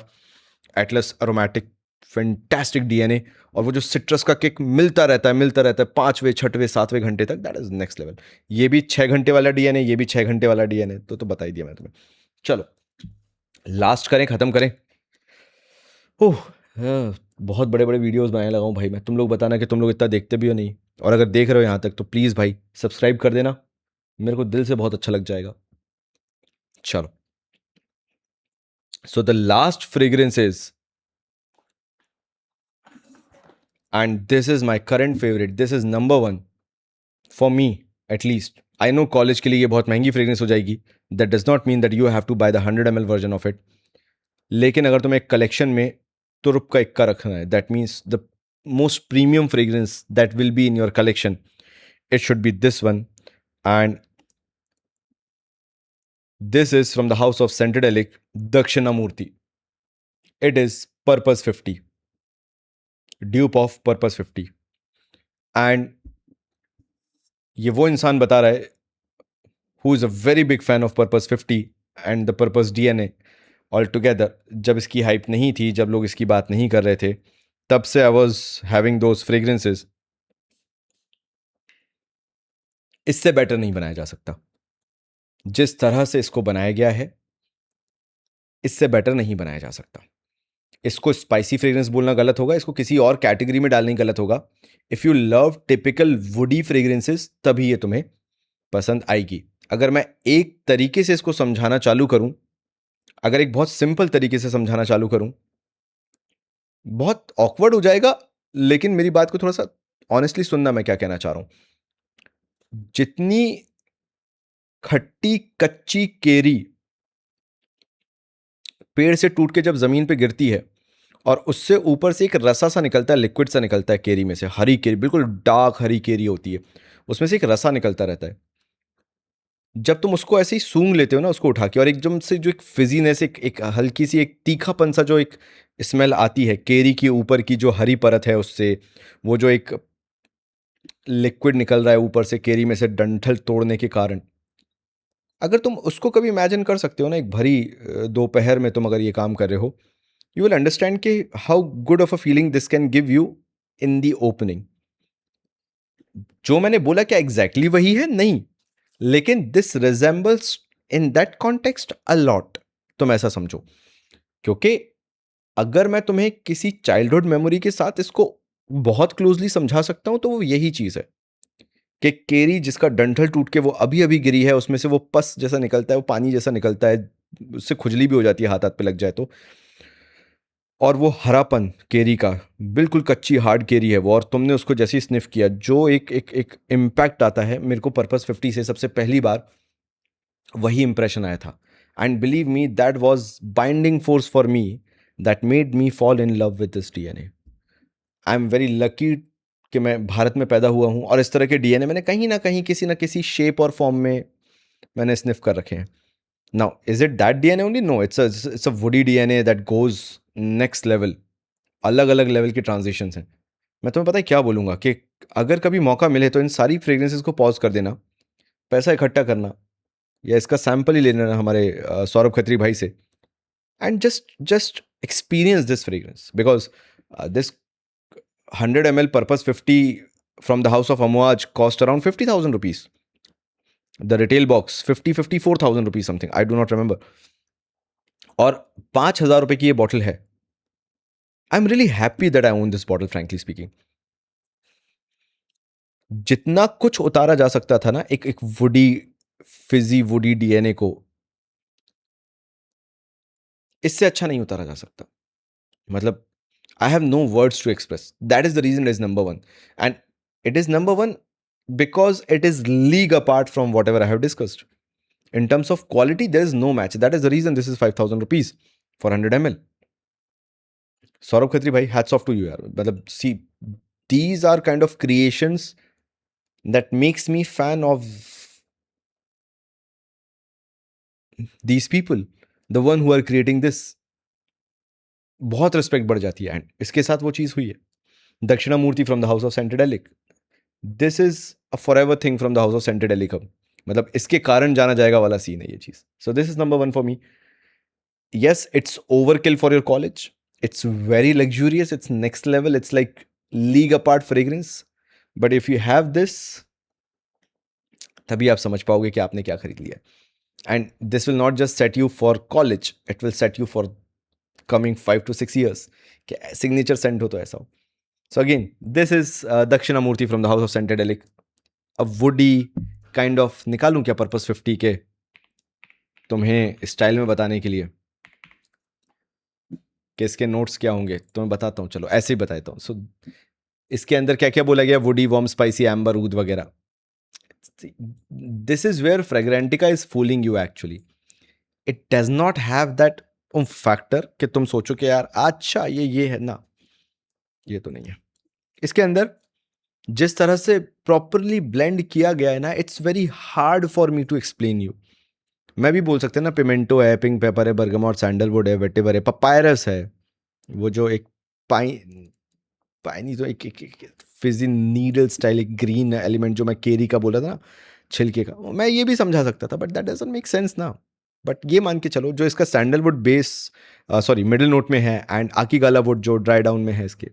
एटलस अरोमैटिक फैंटास्टिक डीएनए. और वो जो सिट्रस का किक मिलता रहता है 5वें 6वें 7वें घंटे तक. That is next level. ये भी 6 घंटे वाला डीएनए, ये भी 6 घंटे वाला डीएनए. तो बता ही दिया मैं तुम्हें. चलो लास्ट करें, खत्म करें. ओह बहुत बड़े बड़े वीडियोस बनाने लगा हूँ भाई मैं. तुम लोग बताना कि तुम लोग इतना देखते भी हो नहीं, और अगर देख रहे हो यहाँ तक तो प्लीज़ भाई सब्सक्राइब कर देना, मेरे को दिल से बहुत अच्छा लग जाएगा. चलो, so the last fragrance is, and this is my current favourite, this is number 1 for me at least. I know college के लिए ये बहुत महंगी फ्रेग्रेंस हो जाएगी. That does not mean that you have to buy the 100 ml version of it. लेकिन अगर तुम्हें एक कलेक्शन में तुरुप का इक्का रखना है, that means the most premium fragrance that will B in your collection, it should be this one. And this is from the house of Centredelic, Dakshinamurti. It is Purpose 50, dupe of Purpose 50. And ये वो इंसान बता रहा है who is a very big fan of Purpose 50 and the Purpose DNA all together. जब इसकी hype नहीं थी, जब लोग इसकी बात नहीं कर रहे थे, तब से I was having those fragrances. इससे बेटर नहीं बनाया जा सकता. जिस तरह से इसको बनाया गया है, इससे बेटर नहीं बनाया जा सकता. इसको स्पाइसी फ्रेग्रेंस बोलना गलत होगा, इसको किसी और कैटेगरी में डालना गलत होगा. If you love typical woody fragrances, तभी ये तुम्हें पसंद आएगी. अगर मैं एक तरीके से इसको समझाना चालू करूं, अगर एक बहुत सिंपल तरीके से समझाना चालू करूं, बहुत ऑकवर्ड हो जाएगा, लेकिन मेरी बात को थोड़ा सा ऑनेस्टली सुनना, मैं क्या कहना चाह रहा हूं. जितनी खट्टी कच्ची केरी पेड़ से टूट के जब जमीन पे गिरती है और उससे ऊपर से एक रसा सा निकलता है, लिक्विड सा निकलता है केरी में से, हरी केरी, बिल्कुल डार्क हरी केरी होती है, उसमें से एक रसा निकलता रहता है. जब तुम उसको ऐसे ही सूंघ लेते हो ना, उसको उठा के, और एकदम से जो एक फिजीनेस, एक हल्की सी एक तीखापन सा जो एक स्मेल आती है केरी के ऊपर की जो हरी परत है उससे, वो जो एक लिक्विड निकल रहा है ऊपर से केरी में से डंठल तोड़ने के कारण, अगर तुम उसको कभी इमेजिन कर सकते हो ना, एक भरी दोपहर में तुम अगर ये काम कर रहे हो, यू विल अंडरस्टैंड कि how good of a feeling this can give you in the opening. जो मैंने बोला क्या एग्जैक्टली वही है? नहीं, लेकिन this resembles in that context a lot. तुम ऐसा समझो, क्योंकि अगर मैं तुम्हें किसी चाइल्डहुड मेमोरी के साथ इसको बहुत क्लोजली समझा सकता हूं, तो वो यही चीज है कि केरी जिसका डंठल टूट के वो अभी अभी गिरी है, उसमें से वो पस जैसा निकलता है, वो पानी जैसा निकलता है, उससे खुजली भी हो जाती है हाथ हाथ पे लग जाए तो, और वो हरापन केरी का, बिल्कुल कच्ची हार्ड केरी है वो, और तुमने उसको जैसे ही स्निफ किया, जो एक एक एक इम्पैक्ट आता है. मेरे को पर्पस 50 से सबसे पहली बार वही इंप्रेशन आया था. And believe me, that was binding force for me, that made me fall in love with this DNA. I am very lucky कि मैं भारत में पैदा हुआ हूँ, और इस तरह के डीएनए मैंने कहीं ना किसी शेप और फॉर्म में मैंने स्निफ कर रखे हैं. Now is it that DNA only? No, it's a woody DNA that goes next level. अलग अलग लेवल के ट्रांजिशन हैं. मैं तुम्हें पता है क्या बोलूँगा कि अगर कभी मौका मिले तो इन सारी फ्रेग्रेंसेस को पॉज कर देना, पैसा इकट्ठा करना, या इसका सैंपल ही ले लेना हमारे सौरभ खत्री भाई से, and just experience this fragrance, because this 100 ml Purpose 50 from the house of Amouage cost around 50,000 rupees. The retail box 54,000 rupees something, I do not remember. और 5,000 रुपए की ये बॉटल है. I am really happy that I own this bottle, frankly speaking. जितना कुछ उतारा जा सकता था ना एक एक वुडी, फिजी वुडी डीएनए को, इससे अच्छा नहीं उतारा जा सकता. मतलब I have no words to express. That is the reason it is number 1. And it is number 1 because it is league apart from whatever I have discussed. In terms of quality, there is no match. That is the reason this is 5,000 rupees for 100 ml. Saurabh Khatri भाई, hats off to you यार. मतलब सी, these are kind of creations that makes me fan of these people, the one who are creating this. बहुत respect बढ़ जाती है. And इसके साथ वो चीज हुई है. Dakshinamurthy from the house of Scentedelic, this is a forever thing from the house of Scentedelic. मतलब इसके कारण जाना जाएगा वाला सीन है ये चीज. सो this is number one for me. Yes, it's overkill for your college. It's very luxurious. It's next level. It's like league apart fragrance. But if you have this, तभी आप समझ पाओगे कि आपने क्या खरीद लिया. And this will not just set you for college. It will set you for coming 5 to 6 years. कि signature scent हो तो ऐसा हो. So again, this is Dakshinamurti from the house of Centedelic. A woody kind of, निकालूं क्या Purpose 50 के तुम्हें style में बताने के लिए कि इसके नोट्स क्या होंगे, तो मैं बताता हूँ. चलो ऐसे ही बताता हूँ. सो इसके अंदर क्या क्या बोला गया, वुडी, वार्म, स्पाइसी, एम्बर, ऊद वगैरह. This is where Fragrantica is fooling you actually. It does not have that factor कि तुम सोचो कि यार अच्छा ये है ना, ये तो नहीं है. इसके अंदर जिस तरह से प्रॉपरली ब्लेंड किया गया है ना, it's very hard for me to explain you. मैं भी बोल सकते हैं ना, पिमेंटो है, पिंक पेपर है, बर्गमोट, सैंडलवुड है, वेटिवर है, पपायरस है, वो जो एक पाइनी तो एक फिजी नीडल स्टाइल एक ग्रीन एलिमेंट जो मैं केरी का बोला था ना, छिलके का, मैं ये भी समझा सकता था, but that doesn't make sense ना. बट ये मान के चलो जो इसका sandalwood base sorry middle note में है एंड आकीगाला वुड जो ड्राई डाउन में है इसके,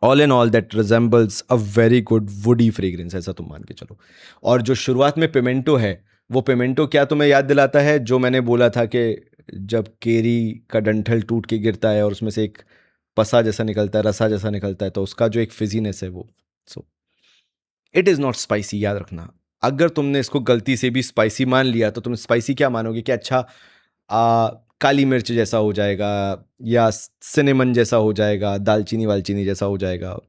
all in all that resembles a very good woody fragrance, ऐसा तुम मान के चलो. और जो शुरुआत में पिमेंटो है, वो पिमेंटो क्या तुम्हें याद दिलाता है, जो मैंने बोला था कि जब केरी का डंठल टूट के गिरता है और उसमें से एक पसा जैसा निकलता है, रसा जैसा निकलता है, तो उसका जो एक फिजीनेस है वो. So it is not spicy, याद रखना. अगर तुमने इसको गलती से भी स्पाइसी मान लिया तो तुम स्पाइसी क्या मानोगे कि अच्छा काली मिर्च जैसा हो जाएगा, या सिनेमन जैसा हो जाएगा, दालचीनी वालचीनी जैसा हो जाएगा.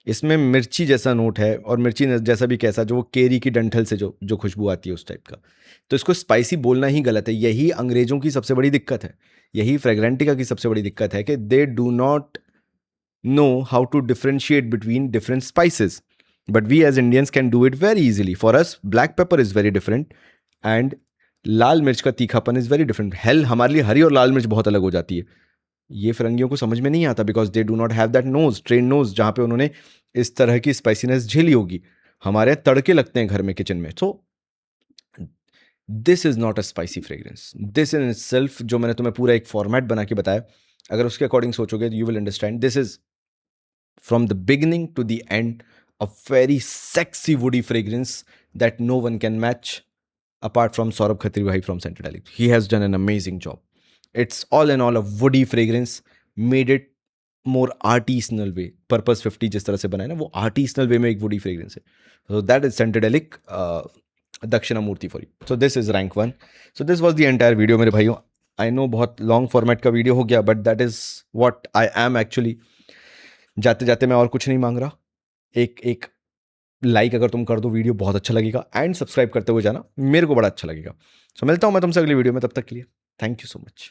इसमें मिर्ची जैसा नोट है, और मिर्ची जैसा भी कैसा, जो वो केरी की डंठल से जो खुशबू आती है उस टाइप का. तो इसको स्पाइसी बोलना ही गलत है. यही अंग्रेजों की सबसे बड़ी दिक्कत है, यही फ्रेग्रेंटिका की सबसे बड़ी दिक्कत है कि they do not know how to differentiate between different spices. But we as Indians can do it very easily. For us black pepper is very different and लाल मिर्च का तीखापन इज वेरी डिफरेंट. हेल, हमारे लिए हरी और लाल मिर्च बहुत अलग हो जाती है. ये फिरंगियों को समझ में नहीं आता because they do not have that nose, train nose, जहाँ पे उन्होंने इस तरह की स्पाइसीनेस झेली होगी. हमारे तड़के लगते हैं घर में किचन में. सो this is not a spicy fragrance. This in itself, जो मैंने तुम्हें पूरा एक फॉर्मेट बना के बताया, अगर उसके अकॉर्डिंग सोचोगे you will understand this is from the beginning to the end a very sexy woody fragrance that no one can match apart from Saurabh Khatri bhai from Centedelic. He has done an amazing job. It's all in all a woody fragrance, made it more artisanal way. Purpose 50 जिस तरह से बनाया ना, वो artisanal way में एक woody fragrance है. So that is Centedelic Dakshinamurti for you. So this is rank 1. So this was the entire video मेरे भाइयों. I know बहुत long format का video हो गया, but that is what I am actually. जाते जाते मैं और कुछ नहीं मांग रहा. एक लाइक अगर तुम कर दो वीडियो बहुत अच्छा लगेगा, एंड सब्सक्राइब करते हुए जाना, मेरे को बड़ा अच्छा लगेगा. सो मिलता हूं मैं तुमसे अगली वीडियो में. तब तक के लिए थैंक यू सो मच.